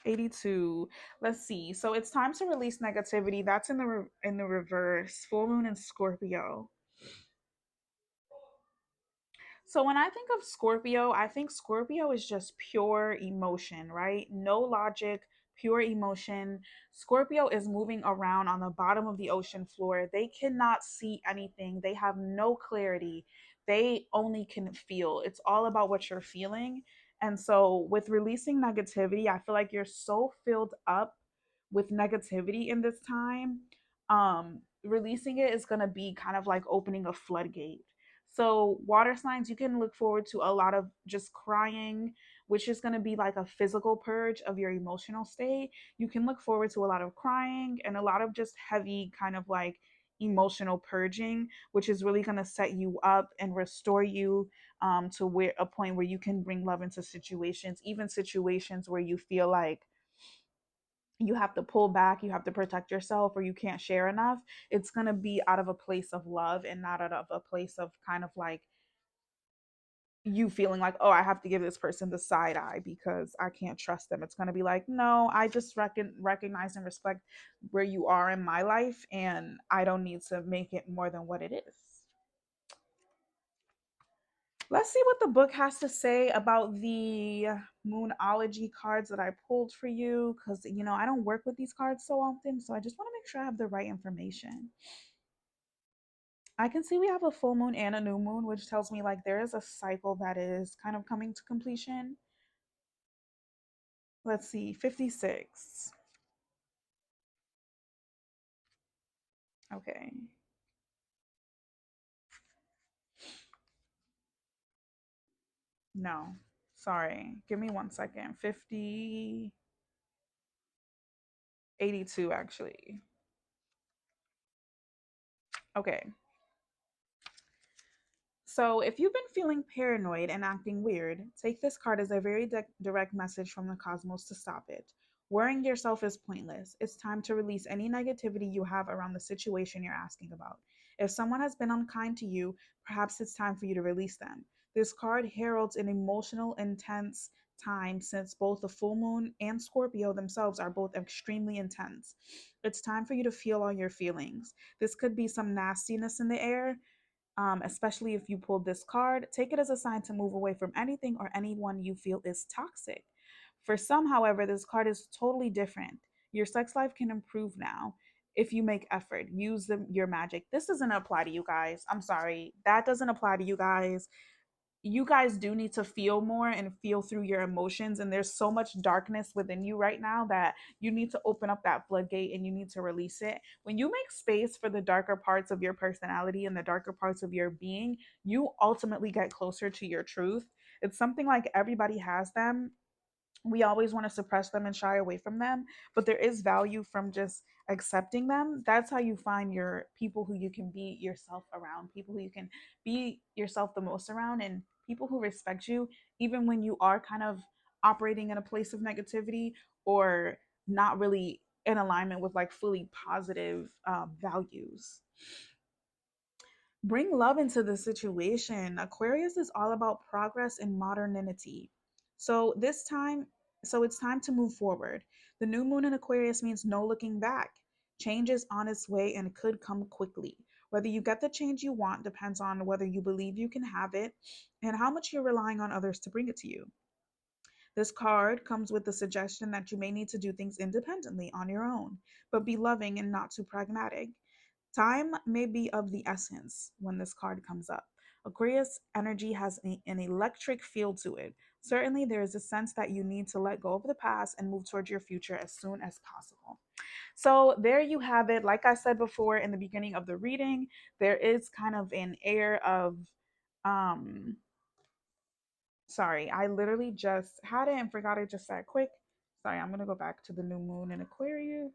82. Let's see. So it's time to release negativity. That's in the in the reverse. Full moon in Scorpio. So when I think of Scorpio, I think Scorpio is just pure emotion, right? No logic, pure emotion. Scorpio is moving around on the bottom of the ocean floor. They cannot see anything. They have no clarity. They only can feel. It's all about what you're feeling. And so with releasing negativity, I feel like you're so filled up with negativity in this time. Releasing it is going to be kind of like opening a floodgate. So, water signs, you can look forward to a lot of just crying, which is going to be like a physical purge of your emotional state. You can look forward to a lot of crying and a lot of just heavy, kind of like emotional purging, which is really going to set you up and restore you to where a point where you can bring love into situations, even situations where you feel like you have to pull back, you have to protect yourself, or you can't share enough. It's going to be out of a place of love and not out of a place of kind of like you feeling like, oh, I have to give this person the side eye because I can't trust them. It's going to be like, no, I just recognize and respect where you are in my life, and I don't need to make it more than what it is. Let's see what the book has to say about the moonology cards that I pulled for you, because you know I don't work with these cards so often, so I just want to make sure I have the right information. I can see we have a full moon and a new moon, which tells me like there is a cycle that is kind of coming to completion. Let's see, 56. Okay. No, sorry. Give me 1 second. 50, 82 actually. Okay. So, if you've been feeling paranoid and acting weird, take this card as a very direct message from the cosmos to stop it. Worrying yourself is pointless. It's time to release any negativity you have around the situation you're asking about. If someone has been unkind to you, perhaps it's time for you to release them. This card heralds an emotional, intense time since both the full moon and Scorpio themselves are both extremely intense. It's time for you to feel all your feelings. This could be some nastiness in the air, especially if you pulled this card. Take it as a sign to move away from anything or anyone you feel is toxic. For some, however, this card is totally different. Your sex life can improve now if you make effort. Use your magic. This doesn't apply to you guys. I'm sorry. That doesn't apply to you guys. You guys do need to feel more and feel through your emotions, and there's so much darkness within you right now that you need to open up that floodgate and you need to release it. When you make space for the darker parts of your personality and the darker parts of your being, you ultimately get closer to your truth. It's something like everybody has them. We always want to suppress them and shy away from them, but there is value from just accepting them. That's how you find your people who you can be yourself around, people who you can be yourself the most around, and people who respect you even when you are kind of operating in a place of negativity or not really in alignment with like fully positive values. Bring love into the situation. Aquarius is all about progress and modernity. So this time, so it's time to move forward. The new moon in Aquarius means no looking back. Change is on its way and could come quickly. Whether you get the change you want depends on whether you believe you can have it and how much you're relying on others to bring it to you. This card comes with the suggestion that you may need to do things independently on your own, but be loving and not too pragmatic. Time may be of the essence when this card comes up. Aquarius energy has an electric feel to it. Certainly, there is a sense that you need to let go of the past and move towards your future as soon as possible. So, there you have it. Like I said before in the beginning of the reading, there is kind of an air of, um, sorry, I literally just had it and forgot it just that quick. Sorry, I'm going to go back to the new moon in Aquarius.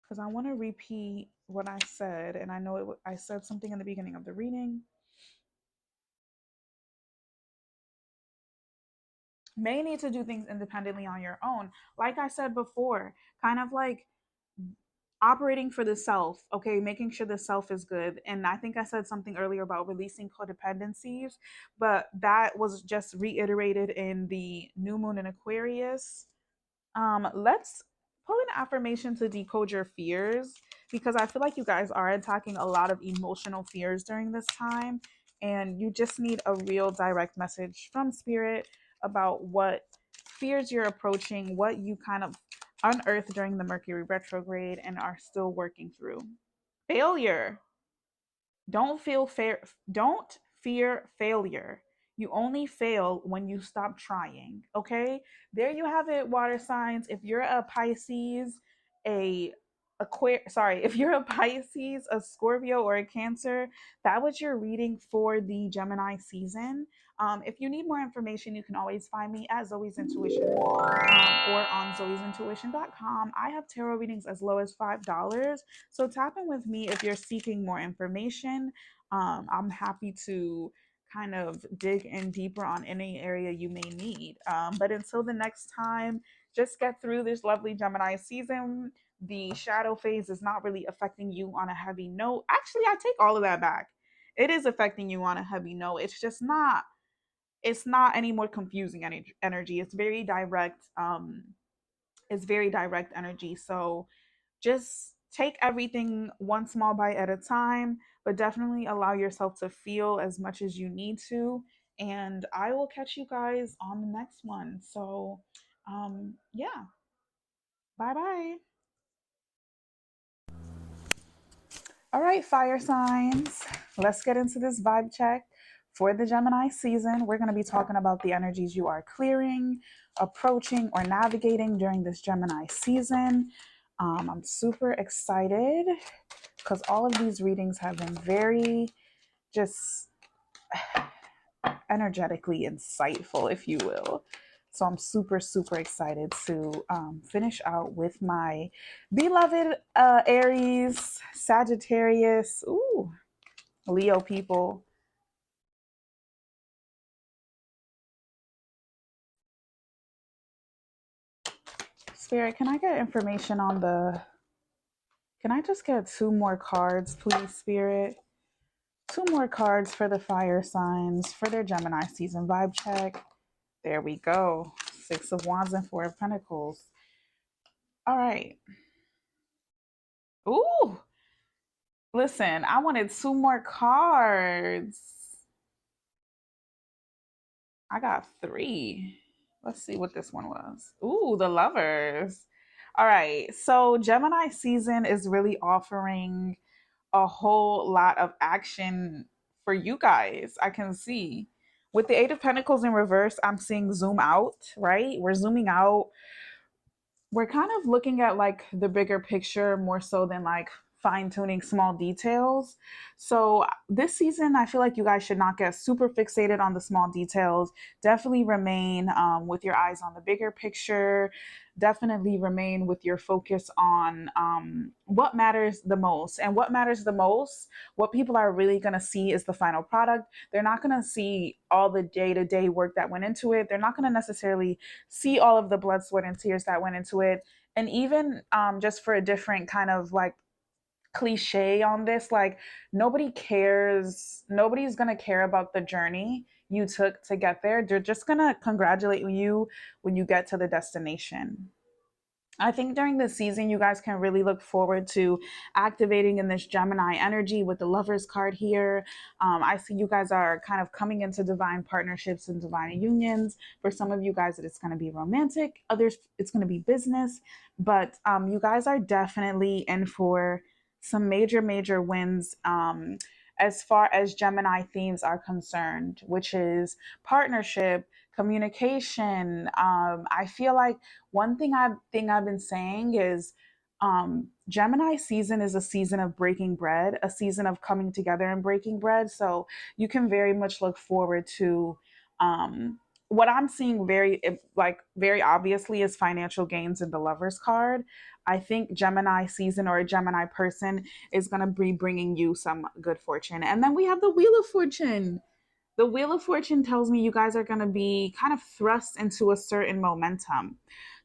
because I want to repeat what I said, and I know I said something in the beginning of the reading. May need to do things independently on your own. Like I said before, kind of like operating for the self, okay, making sure the self is good. And I think I said something earlier about releasing codependencies, but that was just reiterated in the new moon in Aquarius. Let's pull an affirmation to decode your fears, because I feel like you guys are attacking a lot of emotional fears during this time, and you just need a real direct message from spirit about what fears you're approaching, what you kind of unearthed during the Mercury retrograde and are still working through. Failure. Don't fear failure. You only fail when you stop trying. Okay? There you have it, water signs. If you're a Pisces, a if you're a Pisces, a Scorpio, or a Cancer, that was your reading for the Gemini season. If you need more information, you can always find me at Zoe's Intuition, or on zoesintuition.com. I have tarot readings as low as $5. So tap in with me if you're seeking more information. I'm happy to kind of dig in deeper on any area you may need. But until the next time, just get through this lovely Gemini season. The shadow phase is not really affecting you on a heavy note. Actually, I take all of that back. It is affecting you on a heavy note. It's not any more confusing energy. It's very direct. It's very direct energy. So just take everything one small bite at a time, but definitely allow yourself to feel as much as you need to. And I will catch you guys on the next one. So, yeah, bye bye. All right, fire signs. Let's get into this vibe check for the Gemini season. We're going to be talking about the energies you are clearing, approaching, or navigating during this Gemini season. I'm super excited because all of these readings have been very just energetically insightful, if you will. So I'm super, super excited to finish out with my beloved Aries, Sagittarius, ooh, Leo people. Spirit, can I get information on the. Can I just get two more cards, please, Spirit? Two more cards for the fire signs for their Gemini season vibe check. There we go. Six of Wands and Four of Pentacles. All right. Ooh, listen, I wanted two more cards. I got three. Let's see what this one was. Ooh, the Lovers. All right. So, Gemini season is really offering a whole lot of action for you guys. I can see. With the Eight of Pentacles in reverse, I'm seeing zoom out, right? We're zooming out, we're kind of looking at like the bigger picture more so than like fine tuning small details. So this season, I feel like you guys should not get super fixated on the small details. Definitely remain with your eyes on the bigger picture. Definitely remain with your focus on what matters the most. And what matters the most, what people are really going to see is the final product. They're not going to see all the day to day work that went into it. They're not going to necessarily see all of the blood, sweat, and tears that went into it. And even just for a different kind of like cliche on this, like nobody's gonna care about the journey you took to get there. They're just gonna congratulate you when you get to the destination. I think during this season, you guys can really look forward to activating in this Gemini energy with the Lovers card here. I see you guys are kind of coming into divine partnerships and divine unions. For some of you guys, it's going to be romantic. Others, it's going to be business. But you guys are definitely in for some major, major wins as far as Gemini themes are concerned, which is partnership, communication. I feel like one thing I've been saying is Gemini season is a season of breaking bread, a season of coming together and breaking bread. So you can very much look forward to what I'm seeing very obviously is financial gains in the Lovers card. I think Gemini season or a Gemini person is going to be bringing you some good fortune. And then we have the Wheel of Fortune. The Wheel of Fortune tells me you guys are going to be kind of thrust into a certain momentum,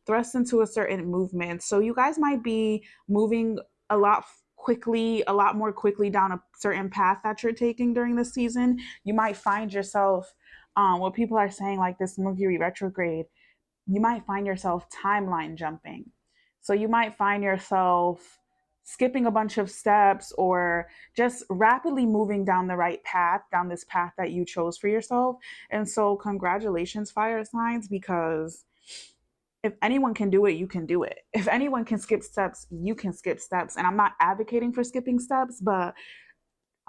thrust into a certain movement. So you guys might be moving a lot quickly, a lot more quickly down a certain path that you're taking during the season. You might find yourself, what people are saying, like this Mercury retrograde, you might find yourself timeline jumping. So you might find yourself skipping a bunch of steps or just rapidly moving down the right path, down this path that you chose for yourself. And so, congratulations, fire signs, because if anyone can do it, you can do it. If anyone can skip steps, you can skip steps. And I'm not advocating for skipping steps, but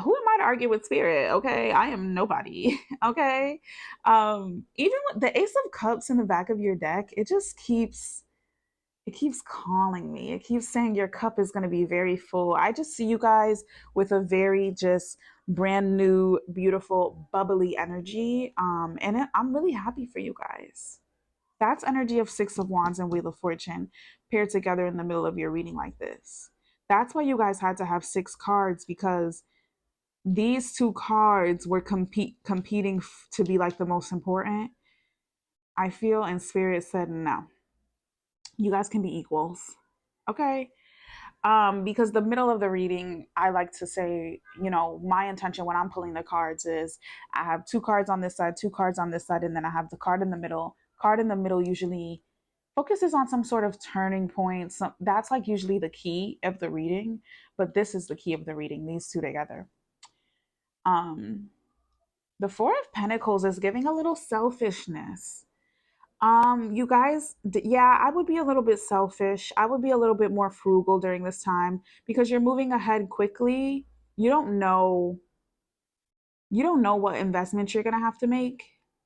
who am I to argue with spirit? Okay, I am nobody. Okay, even with the Ace of Cups in the back of your deck, it keeps calling me. It keeps saying your cup is going to be very full. I just see you guys with a very just brand new, beautiful, bubbly energy. I'm really happy for you guys. That's energy of Six of Wands and Wheel of Fortune paired together in the middle of your reading like this. That's why you guys had to have six cards, because these two cards were competing to be like the most important. I feel, and spirit said no, you guys can be equals. Okay. Because the middle of the reading, I like to say, my intention when I'm pulling the cards is I have two cards on this side, two cards on this side, and then I have the card in the middle. Card in the middle usually focuses on some sort of turning point. That's like usually the key of the reading, but this is the key of the reading, these two together. Um, the Four of Pentacles is giving a little selfishness. You guys, yeah, I would be a little bit selfish. I would be a little bit more frugal during this time because you're moving ahead quickly. You don't know, you don't know what investments you're going to have to make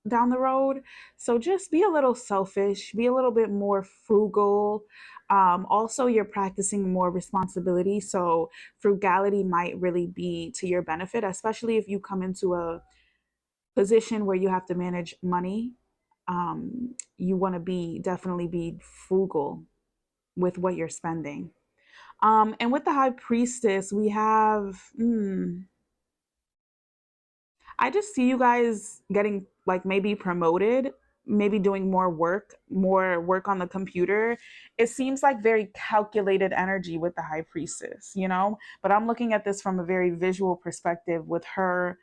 down the road. So just be a little selfish, be a little bit more frugal. Also, you're practicing more responsibility. So frugality might really be to your benefit, especially if you come into a position where you have to manage money. You want to be definitely be frugal with what you're spending. And with the High Priestess, we have I just see you guys getting like maybe promoted, maybe doing more work on the computer. It seems like very calculated energy with the High Priestess. But I'm looking at this from a very visual perspective with her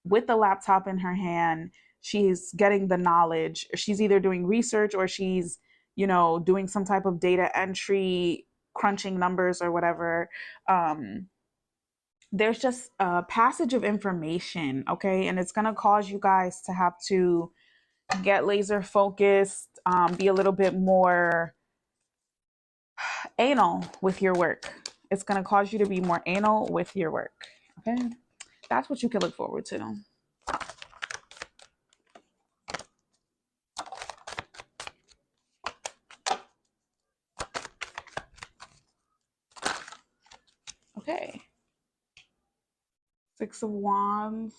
with the laptop in her hand. She's getting the knowledge. She's either doing research or she's, doing some type of data entry, crunching numbers or whatever. Um, there's just a passage of information, okay? And it's going to cause you guys to have to get laser focused, be a little bit more anal with your work. It's going to cause you to be more anal with your work, okay? That's what you can look forward to. Okay. Six of Wands.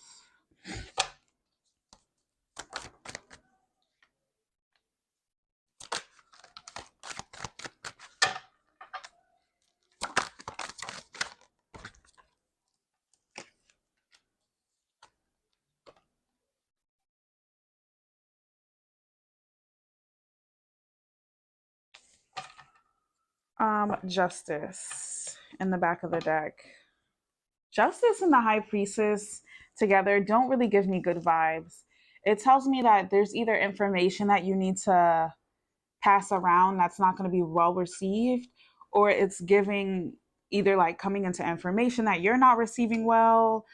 Justice in the back of the deck. Justice and the High Priestess together don't really give me good vibes. It tells me that there's either information that you need to pass around that's not going to be well received, or it's giving either like coming into information that you're not receiving well,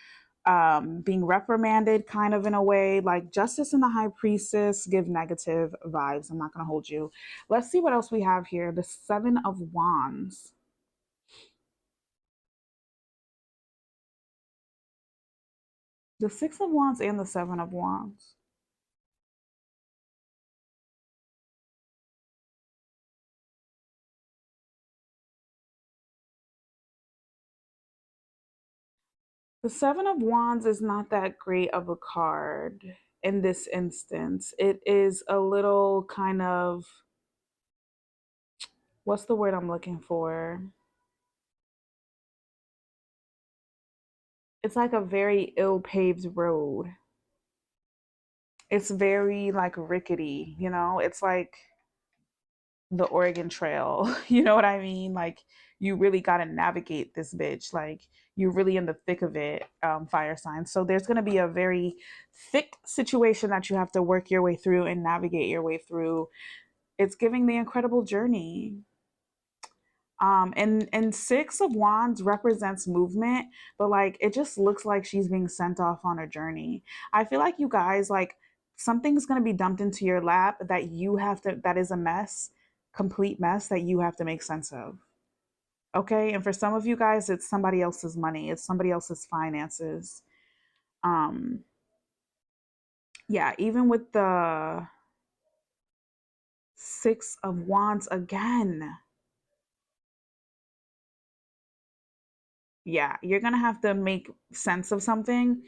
being reprimanded kind of in a way. Like Justice and the High Priestess give negative vibes. I'm not going to hold you. Let's see what else we have here. The Seven of Wands. The Six of Wands and the Seven of Wands. The Seven of Wands is not that great of a card in this instance. It is a little kind of What's the word I'm looking for? It's like a very ill-paved road. It's very like rickety, you know? It's like the Oregon Trail. You know what I mean? Like you really got to navigate this bitch. Like you're really in the thick of it, fire signs. So there's going to be a very thick situation that you have to work your way through and navigate your way through. It's giving the incredible journey. And Six of Wands represents movement, but like it just looks like she's being sent off on a journey. I feel like you guys like something's gonna be dumped into your lap that you have to, that is a mess, complete mess that you have to make sense of. Okay. And for some of you guys, it's somebody else's money, it's somebody else's finances. Um, yeah, even with the Six of Wands again. Yeah, you're gonna have to make sense of something.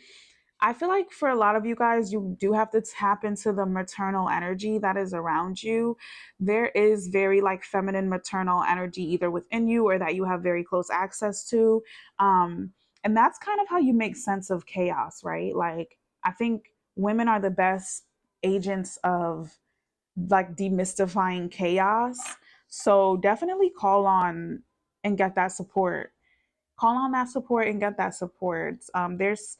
I feel like for a lot of you guys, you do have to tap into the maternal energy that is around you. There is very like feminine maternal energy either within you or that you have very close access to. Um, and that's kind of how you make sense of chaos, right? Like, I think women are the best agents of like demystifying chaos. So definitely call on and get that support, call on that support and get that support. There's,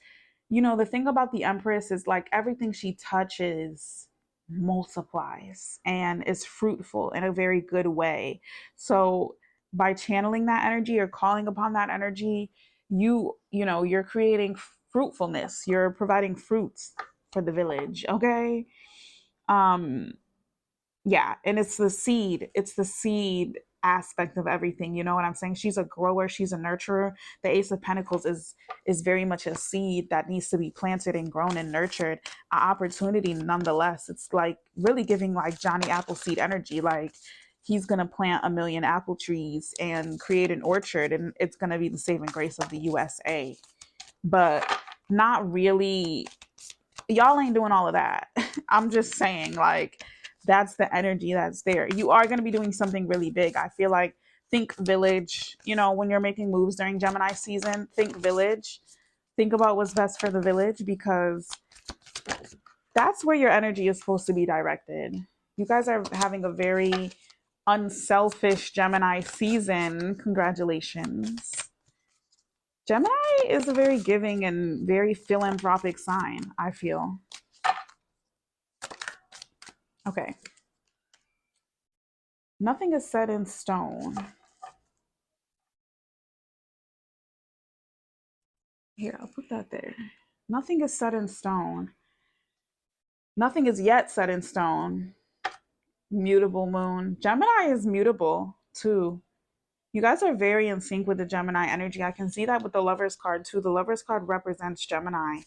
you know, the thing about the Empress is like everything she touches multiplies and is fruitful in a very good way. So by channeling that energy or calling upon that energy, you know, you're creating fruitfulness. You're providing fruits for the village. Okay. Um, yeah, and it's the seed aspect of everything, you know what I'm saying? She's a grower, she's a nurturer. The Ace of Pentacles is very much a seed that needs to be planted and grown and nurtured, an opportunity nonetheless. It's like really giving like Johnny Appleseed energy, like he's going to plant a million apple trees and create an orchard and it's going to be the saving grace of the USA, but not really. Y'all ain't doing all of that. I'm just saying, like, that's the energy that's there. You are going to be doing something really big. I feel like, think village, you know, when you're making moves during Gemini season, think village. Think about what's best for the village because that's where your energy is supposed to be directed. You guys are having a very unselfish Gemini season. Congratulations. Gemini is a very giving and very philanthropic sign, I feel. Okay. Nothing is set in stone. Here, I'll put that there. Nothing is set in stone. Nothing is yet set in stone. Mutable moon. Gemini is mutable too. You guys are very in sync with the Gemini energy. I can see that with the Lover's card too. The Lover's card represents Gemini.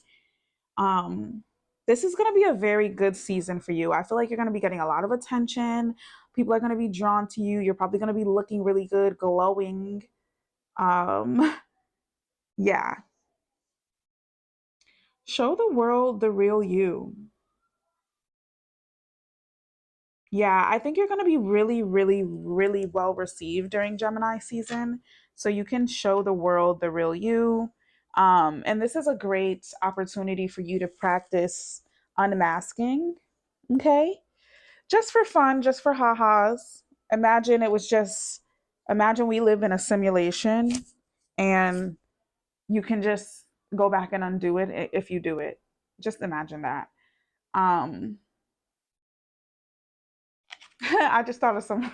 Um, this is going to be a very good season for you. I feel like you're going to be getting a lot of attention. People are going to be drawn to you. You're probably going to be looking really good, glowing. Um, yeah. Show the world the real you. Yeah, I think you're going to be really, really, really well received during Gemini season. So you can show the world the real you. And this is a great opportunity for you to practice unmasking. Okay. Just for fun, just for ha-has. Imagine it was just, imagine we live in a simulation and you can just go back and undo it if you do it. Just imagine that. Um, I just thought of some,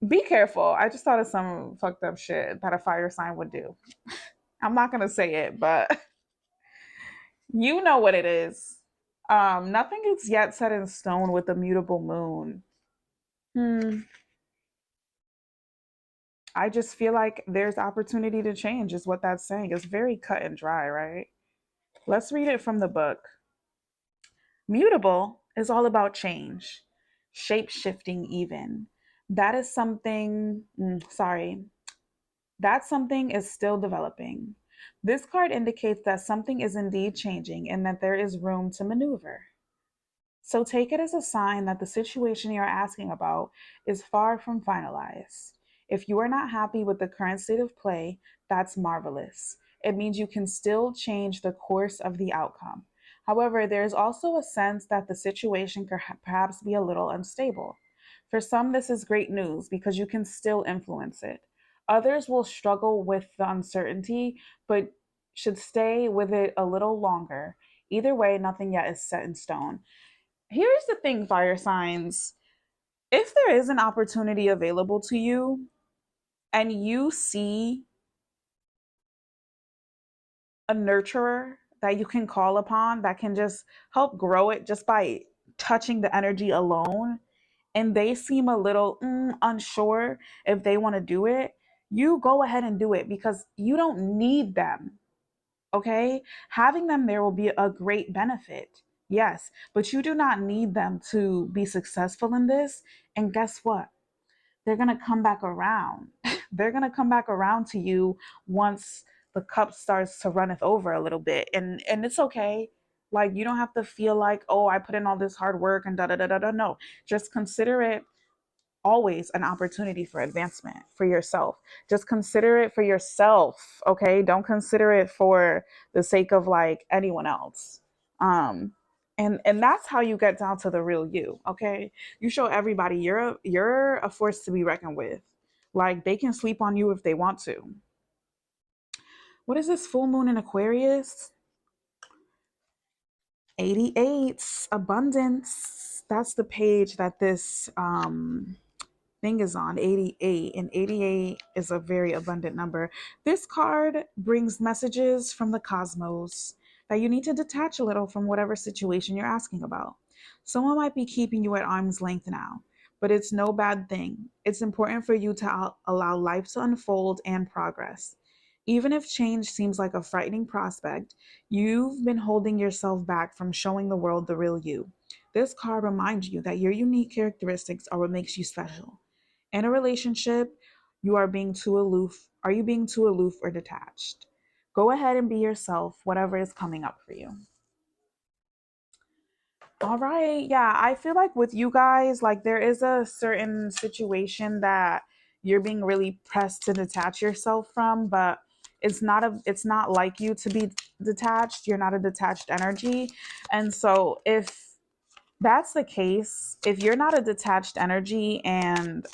be careful. I just thought of some fucked up shit that a fire sign would do. I'm not going to say it, but you know what it is. Nothing is yet set in stone with the mutable moon. Hmm. I just feel like there's opportunity to change, is what that's saying. It's very cut and dry, right? Let's read it from the book. Mutable is all about change, shape shifting, even. That is something, that something is still developing. This card indicates that something is indeed changing and that there is room to maneuver. So take it as a sign that the situation you're asking about is far from finalized. If you are not happy with the current state of play, that's marvelous. It means you can still change the course of the outcome. However, there's also a sense that the situation could perhaps be a little unstable. For some, this is great news because you can still influence it. Others will struggle with the uncertainty, but should stay with it a little longer. Either way, nothing yet is set in stone. Here's the thing, fire signs. If there is an opportunity available to you and you see a nurturer that you can call upon that can just help grow it just by touching the energy alone, and they seem a little unsure if they want to do it, you go ahead and do it because you don't need them. Okay? Having them there will be a great benefit. Yes, but you do not need them to be successful in this. And guess what? They're going to come back around. They're going to come back around to you once the cup starts to runneth over a little bit. And it's okay. Like you don't have to feel like, "Oh, I put in all this hard work and da da da da da." No. Just consider it always an opportunity for advancement for yourself. Just consider it for yourself, okay? Don't consider it for the sake of like anyone else. Um and that's how you get down to the real you, okay? You show everybody you're a force to be reckoned with. Like they can sleep on you if they want to. What is this full moon in Aquarius? 88 abundance. That's the page that this thing is on 88, and 88 is a very abundant number. This card brings messages from the cosmos that you need to detach a little from whatever situation you're asking about. Someone might be keeping you at arm's length now, but it's no bad thing. It's important for you to allow life to unfold and progress. Even if change seems like a frightening prospect, you've been holding yourself back from showing the world the real you. This card reminds you that your unique characteristics are what makes you special. In a relationship, you are being too aloof. Are you being too aloof or detached? Go ahead and be yourself, whatever is coming up for you. All right. Yeah, I feel like with you guys, like there is a certain situation that you're being really pressed to detach yourself from, but it's not like you to be detached. You're not a detached energy. And so if that's the case, if you're not a detached energy and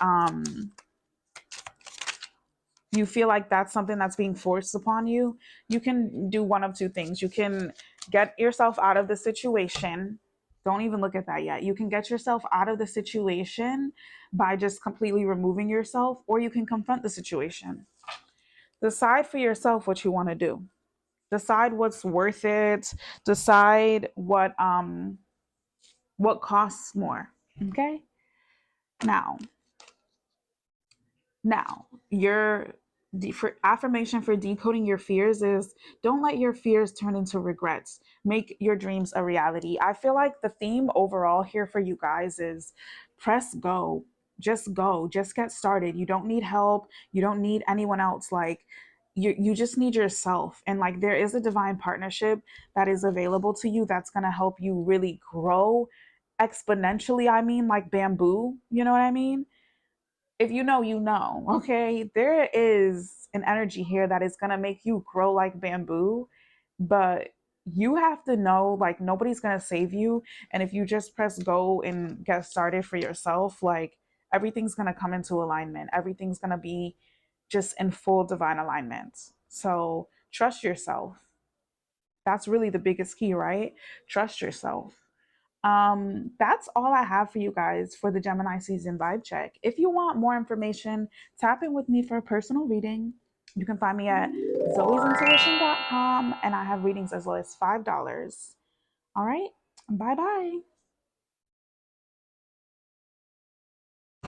you feel like that's something that's being forced upon you, you can do one of two things. You can get yourself out of the situation. Don't even look at that yet. You can get yourself out of the situation by just completely removing yourself, or you can confront the situation. Decide for yourself what you want to do. Decide what's worth it. Decide what costs more. Okay? Now, Now, your for affirmation for decoding your fears is don't let your fears turn into regrets. Make your dreams a reality. I feel like the theme overall here for you guys is press go. Just go. Just get started. You don't need help. You don't need anyone else. Like you just need yourself. And like there is a divine partnership that is available to you that's going to help you really grow exponentially. I mean, like bamboo, you know what I mean? If you know, you know, okay? There is an energy here that is going to make you grow like bamboo, but you have to know like nobody's going to save you. And if you just press go and get started for yourself, like everything's going to come into alignment. Everything's going to be just in full divine alignment. So trust yourself. That's really the biggest key, right? Trust yourself. That's all I have for you guys for the Gemini season vibe check. If you want more information, tap in with me for a personal reading. You can find me at zoesintuition.com, and I have readings as low as $5. All right, bye bye.